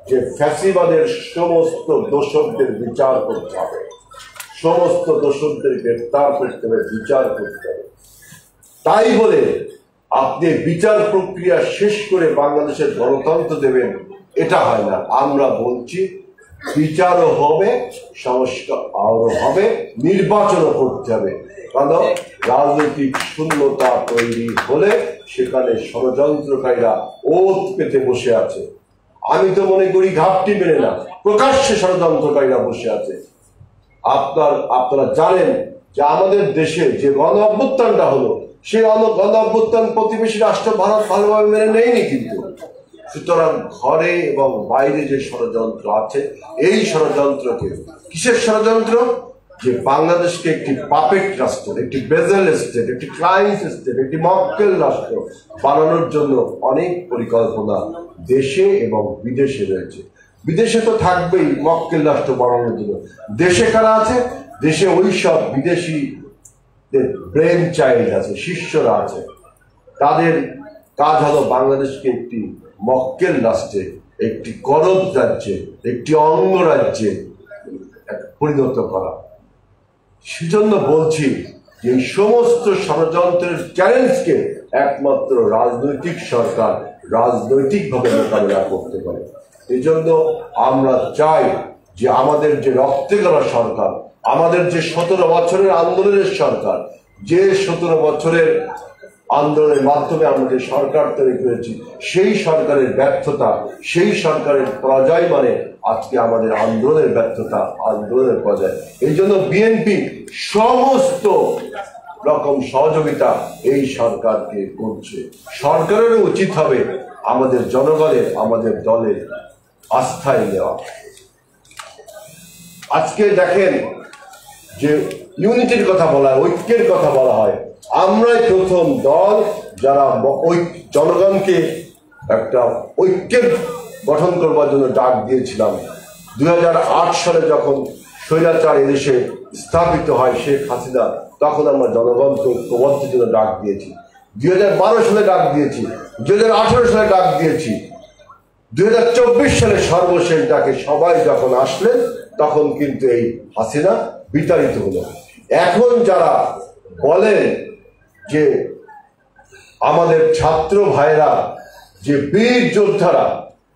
Speaker 5: যে ফ্যাসিবাদের সমস্ত দোষকদের বিচার করতে হবে, সমস্ত দোষকদের গ্রেফতার করতে হবে, বিচার করতে হবে। তাই বলে আপনি বিচার প্রক্রিয়া শেষ করে বাংলাদেশের গণতন্ত্র দেবেন, এটা হয় না। আমরা বলছি বিচারও হবে, সংস্কার আরো হবে, নির্বাচনও করতে হবে। কারণ রাজনৈতিক শূন্যতা তৈরি হলে সেখানে ষড়যন্ত্রকারীরা ওত পেতে বসে আছে। আমি তো মনে করি ঘাপটি মেনে না, প্রকাশ্যে ষড়যন্ত্রকারীরা বসে আছে। আপনারা জানেন যে আমাদের দেশে যে গণ অভ্যুত্থানটা হলো, সেই গণ অভ্যুত্থান প্রতিবেশী রাষ্ট্র ভারত ভালোভাবে মেনে নেয়নি কিন্তু। সুতরাং ঘরে এবং বাইরে যে ষড়যন্ত্র আছে, এই ষড়যন্ত্রকে, কিসের ষড়যন্ত্র, যে বাংলাদেশকে একটি পাপেট রাষ্ট্র, একটি বেজেল স্টেট, একটি ক্রাইম স্টেট, একটি মক্কেল রাষ্ট্র বানানোর জন্য অনেক পরিকল্পনা দেশে এবং বিদেশে রয়েছে। বিদেশে তো থাকবেই মক্কেল রাষ্ট্র বানানোর জন্য। দেশে কারা আছে? দেশে ওই সব বিদেশি ব্রেন চাইল্ড আছে, শিষ্যরা আছে। তাদের কাজ হলো বাংলাদেশকে একটি মক্কেল রাষ্ট্রে, একটি করদ রাজ্যে, একটি অঙ্গরাজ্যে পরিণত করা। সেজন্য বলছি যে এই সমস্ত ষড়যন্ত্রের চ্যালেঞ্জকে একমাত্র রাজনৈতিক সরকার রাজনৈতিকভাবে মোকাবিলা করতে পারে। এই জন্য আমরা চাই যে আমাদের যে রক্তে গড়া সরকার, আমাদের যে 17 বছরের আন্দোলনের সরকার, যে 17 বছরের আন্দোলনের মাধ্যমে আমরা যে সরকার তৈরি করেছি, সেই সরকারের ব্যর্থতা, সেই সরকারের পরাজয় মানে আজকে আমাদের আন্দোলনের ব্যর্থতা, আন্দোলনের পরাজয়। এই জন্য বিএনপি সমস্ত রকম সহযোগিতা এই সরকারকে করছে। সরকারেরও উচিত হবে আমাদের জনগণের, আমাদের দলের আস্থায় নেওয়া। আজকে দেখেন যে ইউনিটির কথা বলা হয়, ঐক্যের কথা বলা হয়। আমরাই প্রথম দল যারা জনগণকে একটা ঐক্যের গঠন করবার জন্য ডাক দিয়েছিলাম। 2008 সালে যখন স্বৈরাচার এদেশে স্থাপিত হয় শেখ হাসিনা, তখন আমরা জনগণকে ঐক্যবদ্ধের জন্য ডাক দিয়েছি। 2012 সালে ডাক দিয়েছি, 2018 সালে ডাক দিয়েছি, 2024 সালে সর্বশেষ ডাকে সবাই যখন আসলেন, তখন কিন্তু এই হাসিনা বিতাড়িত হলো। এখন যারা বলেন যে আমাদের ছাত্র ভাইরা, যে বীর যোদ্ধারা,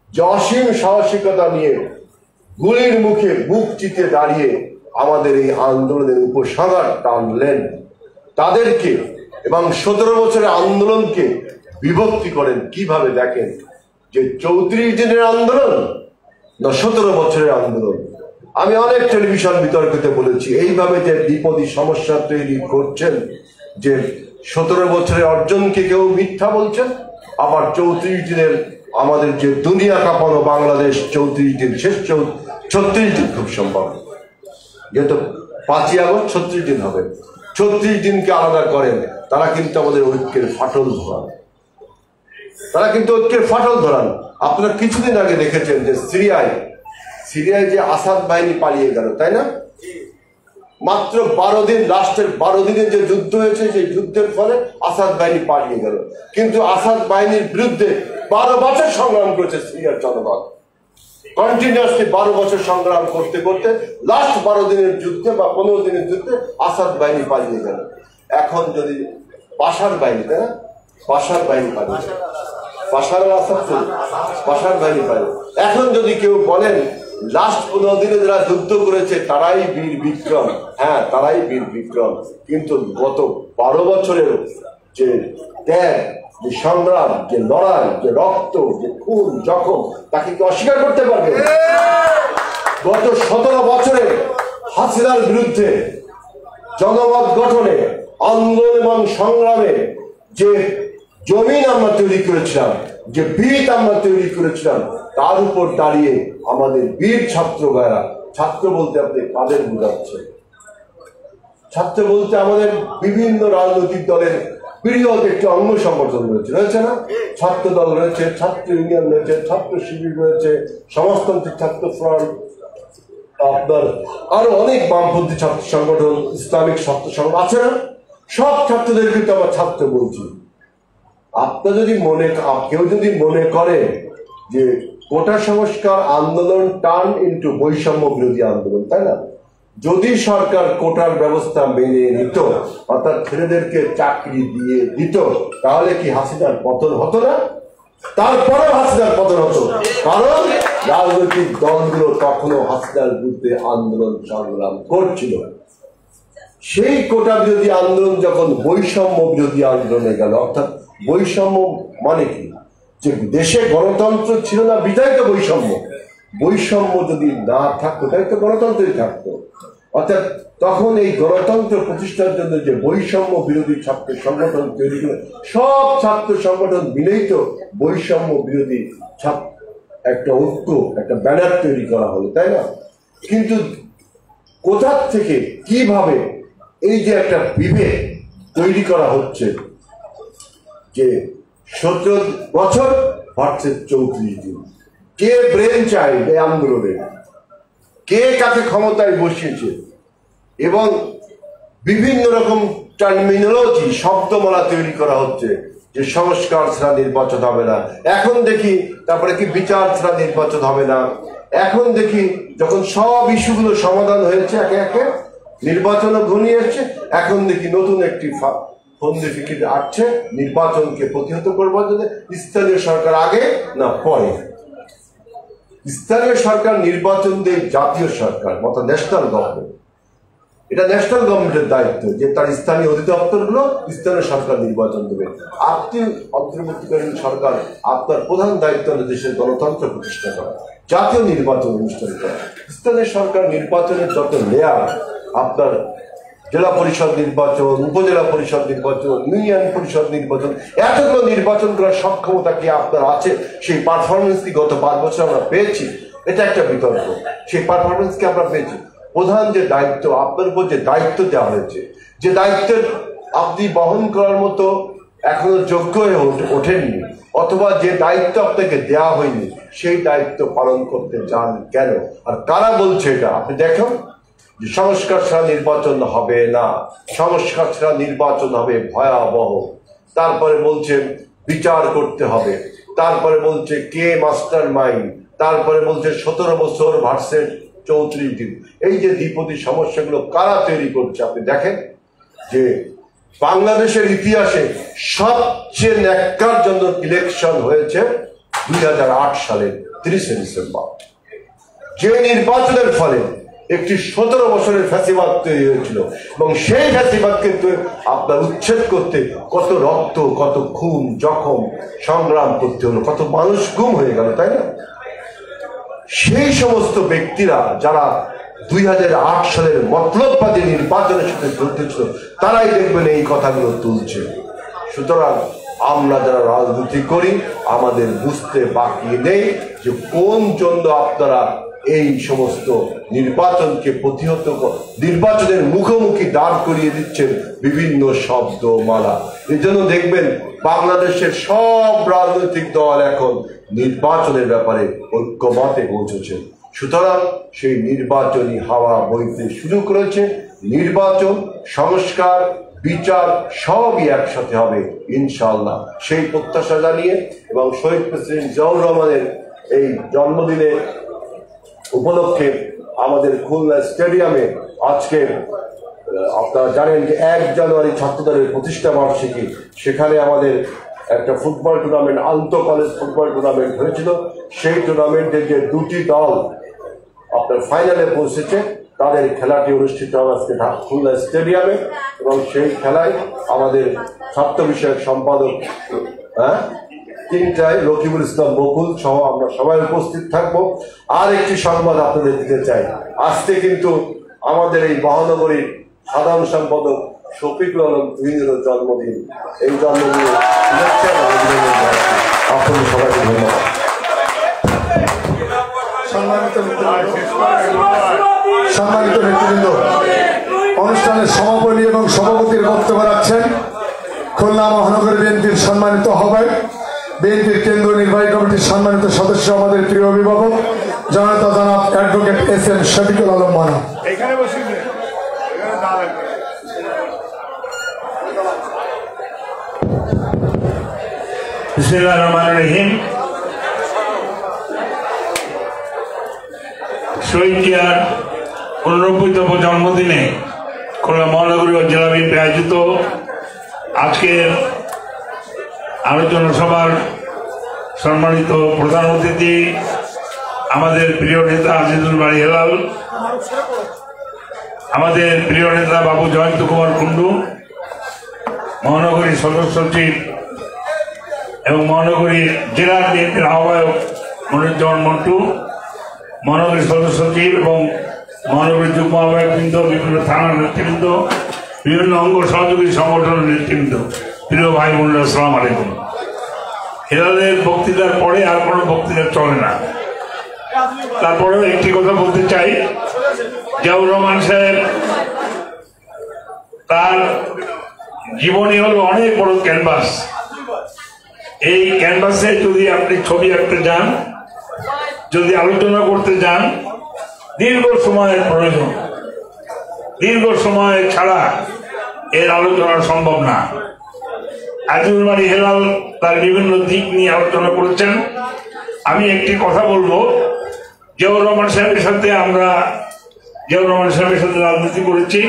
Speaker 5: যে অসীম সাহসিকতা নিয়ে গুলির মুখে বুক চিতে দাঁড়িয়ে আমাদের এই আন্দোলনের উপসাগর টানলেন, তাদেরকে এবং 17 বছরের আন্দোলনকে বিভক্তি করেন কিভাবে দেখেন, যে 34 দিনের আন্দোলন না 17 বছরের আন্দোলন। আমি অনেক টেলিভিশন বিতর্কিতে বলেছি, এইভাবে যে বিপদী সমস্যা তৈরি করছেন, যে 17 বছরের অর্জনকে কেউ মিথ্যা বলছেন, আবার 34 দিনের আমাদের যে দুনিয়া কাঁপানো বাংলাদেশ 34 দিন, শেষ 36 দিন খুব সম্ভব, যেহেতু 5ই আগস্ট 36 দিন হবে। 36 দিনকে আলাদা করেন, তারা কিন্তু আমাদের ঐক্যের ফাটল ধরান, তারা কিন্তু ঐক্যের ফাটল ধরান। আপনারা কিছুদিন আগে দেখেছেন যে সিরিয়ায় যে আসাদ বাহিনী পালিয়ে গেল, তাই না? মাত্র 12 দিন, লাস্টের 12 দিনের যে যুদ্ধ হয়েছে, সেই যুদ্ধের ফলে আসাদ বাহিনী পালিয়ে গেল। কিন্তু আসাদ বাহিনীর বিরুদ্ধে 12 বছর সংগ্রাম করেছে সিরিয়ার জনগণ, কন্টিনিউয়াসলি 12 বছর সংগ্রাম করতে করতে লাস্ট 12 দিনের যুদ্ধে বা 15 দিনের যুদ্ধে আসাদ বাহিনী পালিয়ে গেল। এখন যদি বাশার বাহিনী, তাই না, বাশার বাহিনী পালিয়ে, বাশার আসাদ বাশার বাহিনী পালিয়ে, এখন যদি কেউ বলেন লাস্ট 15 দিনে যারা যুদ্ধ করেছে তারাই বীর বিক্রম, হ্যাঁ তারাই বীর বিক্রম, কিন্তু গত 12 বছরের যে ত্যাগ, যে সংগ্রাম, যে লড়াই, যে রক্ত, যে খুন জখম, তাকে কি অস্বীকার করতে পারবে? গত 17 বছরে হাসিনার বিরুদ্ধে জনমত গঠনে, আন্দোলন এবং সংগ্রামে যে জমিন আমরা তৈরি করেছিলাম, যে ভিত আমরা তৈরি করেছিলাম, তার উপর দাঁড়িয়ে আমাদের বীর ছাত্র ভাইরা, ছাত্র বলতে আপনি কাদের বোঝাচ্ছেন? ছাত্র বলতে আমাদের বিভিন্ন রাজনৈতিক দলের বৃহৎ একটি অঙ্গ সংগঠন রয়েছে না? ছাত্র দল রয়েছে, ছাত্র ইউনিয়ন রয়েছে, ছাত্র শিবির রয়েছে, সমাজতান্ত্রিক ছাত্র ফ্রন্ট, আপনার আরো অনেক বামপন্থী ছাত্র সংগঠন, ইসলামিক ছাত্র সংগঠন আছে না, সব ছাত্রদের কিন্তু আমার ছাত্র বলছি। আপনার যদি কেউ যদি মনে করে যে কোটা সংস্কার আন্দোলন টার্ন ইন্টু বৈষম্য বিরোধী আন্দোলন, তাই না? যদি সরকার কোটার ব্যবস্থা মেনে নিত, অর্থাৎ ছেলেদেরকে চাকরি দিয়ে দিত, তাহলে কি হাসিনার পতন হতো না? তারপরে হাসিনার পতন হতো, কারণ রাজনৈতিক দলগুলো তখনও হাসিনার বিরুদ্ধে আন্দোলন সংগ্রাম করছিল। সেই কোটা বিরোধী আন্দোলন যখন বৈষম্য বিরোধী আন্দোলনে গেল, অর্থাৎ বৈষম্য মানে কি, যে দেশে গণতন্ত্র ছিল না বিধায় তো বৈষম্য। বৈষম্য যদি না থাকতো তাহলে তো গণতন্ত্রই থাকতো। অর্থাৎ তখন এই গণতন্ত্র প্রতিষ্ঠার জন্য যে বৈষম্য বিরোধী ছাত্র সংগঠন তৈরি করে, সব ছাত্র সংগঠন মিলেই তো বৈষম্য বিরোধী একটা ঐক্য, একটা ব্যানার তৈরি করা হলো, তাই না? কিন্তু কোথার থেকে কিভাবে এই যে একটা বিভেদ তৈরি করা হচ্ছে, যে 17 বছর ভার্সেস 34 দিন, কে ব্রেন চাইল্ড এই আন্দোলনে, কে কাকে ক্ষমতায় বসিয়েছে, এবং বিভিন্ন রকম টার্মিনোলজি, শব্দমালা তৈরি করা হচ্ছে যে সংস্কার ছাড়া নির্বাচন হবে না। এখন দেখি তারপরে কি বিচার ছাড়া নির্বাচন হবে না। এখন দেখি যখন সব ইস্যুগুলো সমাধান হয়েছে, একে একে নির্বাচনও ঘনিয়ে এসছে, এখন দেখি নতুন একটি ফন্দি ফিকির আসছে নির্বাচনকে প্রতিহত করবার জন্য। স্থানীয় সরকার আগে না পরে? স্থানীয় সরকার নির্বাচন দিয়ে জাতীয় সরকার, অর্থাৎ ন্যাশনাল গভর্নমেন্ট, এটা ন্যাশনাল গভর্নমেন্টের দায়িত্ব যে তার স্থানীয় অধিদপ্তরগুলো স্থানীয় সরকার নির্বাচন দেবে। আপনি অন্তর্বর্তীকালীন সরকার, আপনার প্রধান দায়িত্ব হল দেশের গণতন্ত্র প্রতিষ্ঠা করা, জাতীয় নির্বাচন অনুষ্ঠান করা। স্থানীয় সরকার নির্বাচনের যত লেয়ার, আপনার জেলা পরিষদ নির্বাচন, উপজেলা পরিষদ নির্বাচন, ইউনিয়ন পরিষদ নির্বাচন, এতগুলো নির্বাচন করার সক্ষমতা কি আপনার আছে? সেই পারফরমেন্স কি গত 5 বছর আমরা পেয়েছি? এটা একটা বিতর্ক। সেই পারফরমেন্স কি আমরা পেয়েছি? প্রধান যে দায়িত্ব, আপনার উপর যে দায়িত্ব দেওয়া হয়েছে, যে দায়িত্বের আপনি বহন করার মতো এখনো যোগ্য হয়ে ওঠেননি, অথবা যে দায়িত্ব আপনাকে দেওয়া হয়নি, সেই দায়িত্ব পালন করতে যান কেন? আর কারা বলছে এটা? আপনি দেখুন যে সংস্কার ছাড়া নির্বাচন হবে না, সংস্কার ছাড়া নির্বাচন হবে ভয়াবহ। তারপরে বলছে বিচার করতে হবে, তারপরে বলছে কে মাস্টার মাইন্ড, তারপরে বলছে 17 বছর ভার্সেস 34 দিন। এই যে দ্বিপদী সমস্যাগুলো কারা তৈরি করছে? আপনি দেখেন যে বাংলাদেশের ইতিহাসে সবচেয়ে ন্যাক্কারজনক ইলেকশন হয়েছে 2008 সালের 30 ডিসেম্বর, যে নির্বাচনের ফলে একটি 17 বছরের ফ্যাসিবাদ তৈরি হয়েছিল, এবং সেই ফ্যাসিবাদকে আপনার উচ্ছেদ করতে কত রক্ত, কত খুন, জখম, সংগ্রাম করতে হলো, কত মানুষ গুম হয়ে গেল, তাই না? সেই সমস্ত ব্যক্তিরা যারা 2008 সালের মতলববাদী নির্বাচনের সাথে জড়িত ছিল, তারাই দেখবেন এই কথাগুলো তুলছে। সুতরাং আমরা যারা রাজনীতি করি, আমাদের বুঝতে বাকি নেই যে কোন জন্য আপনারা এই সমস্ত নির্বাচনকে প্রতিহত, নির্বাচনের মুখোমুখি দাঁড় করিয়ে দিচ্ছেন বিভিন্ন শব্দমালা। এই জন্য দেখবেন বাংলাদেশের সব রাজনৈতিক দল এখন নির্বাচনের ব্যাপারে ঐক্যমতে পৌঁছেছে। সুতরাং সেই নির্বাচনী হাওয়া বইতে শুরু করেছে। নির্বাচন, সংস্কার, বিচার সবই একসাথে হবে ইনশাআল্লাহ, সেই প্রত্যাশা জানিয়ে এবং শহীদ প্রেসিডেন্ট জিয়াউর রহমানের এই জন্মদিনে উপলক্ষে আমাদের খুলনা স্টেডিয়ামে আজকে আপনারা জানেন যে 1 জানুয়ারি ছাত্রদলের প্রতিষ্ঠা বার্ষিকী, সেখানে আমাদের একটা ফুটবল টুর্নামেন্ট, আন্তঃ কলেজ ফুটবল টুর্নামেন্ট হয়েছিল। সেই টুর্নামেন্টে যে 2টি দল আপনার ফাইনালে পৌঁছেছে, তাদের খেলাটি অনুষ্ঠিত হবে আজকে খুলনা স্টেডিয়ামে, এবং সেই খেলায় আমাদের ছাত্র বিষয়ক সম্পাদক 3টায় রকিবুল ইসলাম বকুল সহ আমরা সবাই উপস্থিত থাকবো। আর একটি সংবাদ আপনাদের দিতে চাই, আজকে কিন্তু আমাদের এই মহানগরীর সাধারণ সম্পাদক শফিকুল আলম তুহিনের জন্মদিন। এই জন্মদিনে আপনাদের সবাইকে ধন্যবাদ।
Speaker 2: সম্মানিত নেতৃবৃন্দ, অনুষ্ঠানের সমাপনী এবং সভাপতির বক্তব্য রাখছেন খুলনা মহানগর বিএনপির সম্মানিত আহ্বায়ক, বিএনপির কেন্দ্রীয় নির্বাহী কমিটির সম্মানিত সদস্য, আমাদের প্রিয় অভিভাবক জনতা জনাব অ্যাডভোকেট এস.এম. শফিকুল আলম মানা।
Speaker 6: বিসমিল্লাহির রহমানির রহিম। শহীদ জিয়ার 89তম জন্মদিনে খুলনা মহানগরী ও জেলা বিএনপি আয়োজিত আজকের আলোচনা সভার সম্মানিত প্রধান অতিথি আমাদের প্রিয় নেতা আজিজুল বাড়ি হেলাল, আমাদের প্রিয় নেতা বাবু জয়ন্ত কুমার কুন্ডু, মহানগরী সদস্য সচিব এবং মহানগরী জেলা বিএনপির আহ্বায়ক মনিরুজ্জামান মন্টু, মহানগরী সদস্য সচিব এবং মহানগরী যুগ্ম আহ্বায়কবৃন্দ, বিভিন্ন থানার নেতৃবৃন্দ, বিভিন্ন অঙ্গ সহযোগী সংগঠনের নেতৃবৃন্দ, প্রিয় ভাই বোনরা, আসসালামু আলাইকুম। হেলালের বক্তৃতার পরে আর কোনো বক্তৃতা চলে না, তারপরেও একটি কথা বলতে চাই। জিয়াউর রহমান সাহেব তার জীবনী হলো অনেক বড় ক্যানভাস। এই ক্যানভাসে যদি আপনি ছবি আঁকতে যান, যদি আলোচনা করতে যান, দীর্ঘ সময়ের প্রয়োজন। দীর্ঘ সময় ছাড়া এর আলোচনা সম্ভব না। আজিজুল বাড়ি হেলাল তার বিভিন্ন দিক নিয়ে আলোচনা করেছেন। আমি একটি কথা বলবো, জিয়াউর রহমান সাহেবের সাথে রাজনীতি করেছি।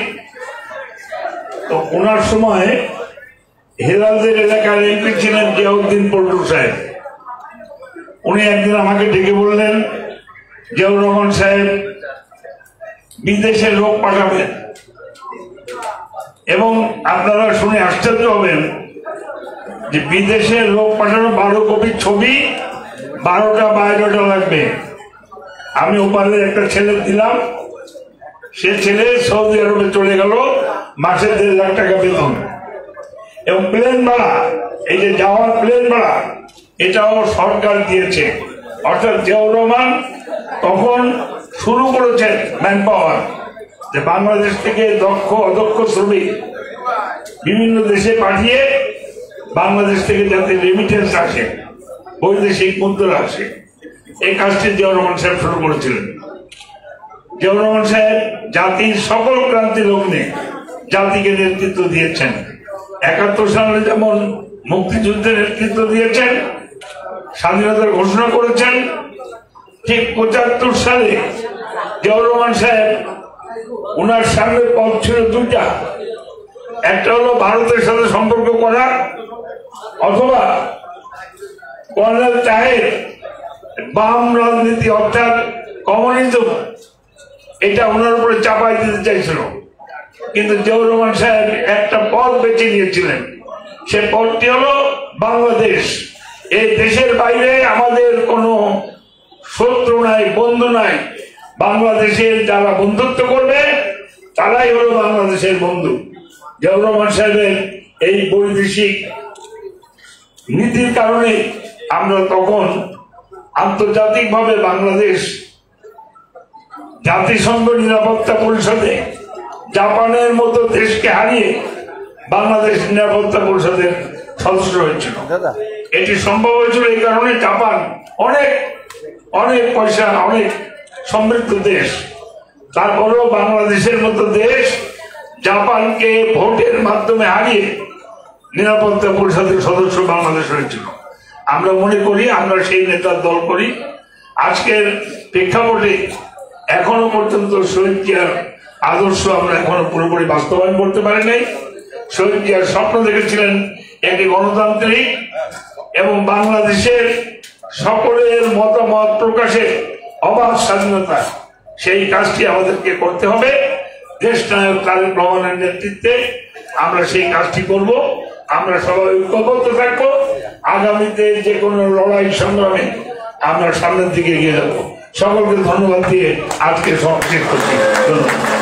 Speaker 6: তো ওনার সময় হেলালদের এলাকার এমপি ছিলেন জিয়াউদ্দিন পল্টু সাহেব। উনি একদিন আমাকে ডেকে বললেন, জিয়াউর রহমান সাহেব বিদেশে লোক পাঠাবেন এবং আপনারা শুনে আশ্চর্য হবেন যে বিদেশে লোক পাঠানো 12 কপি ছবি, 12টা বায়োডাটা লাগবে। আমি ওপারের একটা ছেলে দিলাম, সে ছেলে সৌদি আরবে চলে গেল, মাসে 1.5 লাখ টাকা বেতন এবং প্লেন ভাড়া, এই যে যাওয়ার প্লেন ভাড়া এটাও সরকার দিয়েছে। অর্থাৎ জিয়াউর রহমান তখন শুরু করেছেন ম্যান পাওয়ার, যে বাংলাদেশ থেকে দক্ষ অদক্ষ শ্রমিক বিভিন্ন দেশে পাঠিয়ে বাংলাদেশ থেকে যাতে রেমিটেন্স আসে, বৈদেশিক মুদ্রা আসে, এই কাজটি জিয়াউর রহমান সাহেব শুরু করেছিলেন। জিয়াউর রহমান সাহেব জাতির সকল ক্রান্তি লগ্নে জাতিকে নেতৃত্ব দিয়েছেন। 71 সালে যেমন মুক্তিযুদ্ধের নেতৃত্ব দিয়েছেন, স্বাধীনতার ঘোষণা করেছেন, ঠিক 75 সালে জিয়াউর রহমান সাহেব উনার সামনে পথ ছিল 2টা। একটা হলো ভারতের সাথে সম্পর্ক করা, অথবা কর্নেল তাহের বাম রাজনীতি অর্থাৎ কমিউনিজম, এটা ওনার উপরে চাপাই দিতে চাইছিল। কিন্তু জিয়াউর রহমান সাহেব একটা পথ বেছে নিয়েছিলেন, সে পথটি হলো বাংলাদেশ। এই দেশের বাইরে আমাদের কোনো শত্রু নাই, বন্ধু নাই। বাংলাদেশের যারা বন্ধুত্ব করবে তারাই হলো বাংলাদেশের বন্ধু। জিয়াউর রহমান সাহেবের এই বৈদেশিক নীতির কারণে আমরা তখন আন্তর্জাতিকভাবে বাংলাদেশ জাতিসংঘ নিরাপত্তা পরিষদে জাপানের মতো দেশকে হারিয়ে বাংলাদেশ নিরাপত্তা পরিষদের সদস্য হয়েছিল। এটি সম্ভব হয়েছিল এই কারণে, জাপান অনেক অনেক পয়সা, অনেক সমৃদ্ধ দেশ, তারপরেও বাংলাদেশের মতো দেশ জাপানকে ভোটের মাধ্যমে হারিয়ে নিরাপত্তা পরিষদের সদস্য বাংলাদেশ হয়েছিল। আমরা মনে করি আমরা সেই নেতার দল করি। আজকের প্রেক্ষাপটে এখনো পর্যন্ত শহীদ জিয়ার আদর্শ আমরা এখনো পুরোপুরি বাস্তবায়ন করতে পারি নাই। শহীদ জিয়ার স্বপ্ন দেখেছিলেন একটি গণতান্ত্রিক এবং বাংলাদেশের সকলের মতামত প্রকাশের অবাধ স্বাধীনতা, সেই কাজটি আমাদেরকে করতে হবে। দেশ নায়ক তারেক রহমানের নেতৃত্বে আমরা সেই কাজটি করব। আমরা সবাই ঐক্যবদ্ধ থাকবো। আগামীতে যে কোনো লড়াই সংগ্রামে আমরা সামনের দিকে এগিয়ে যাবো। সকলকে ধন্যবাদ দিয়ে আজকে সমাপ্ত করছি। ধন্যবাদ।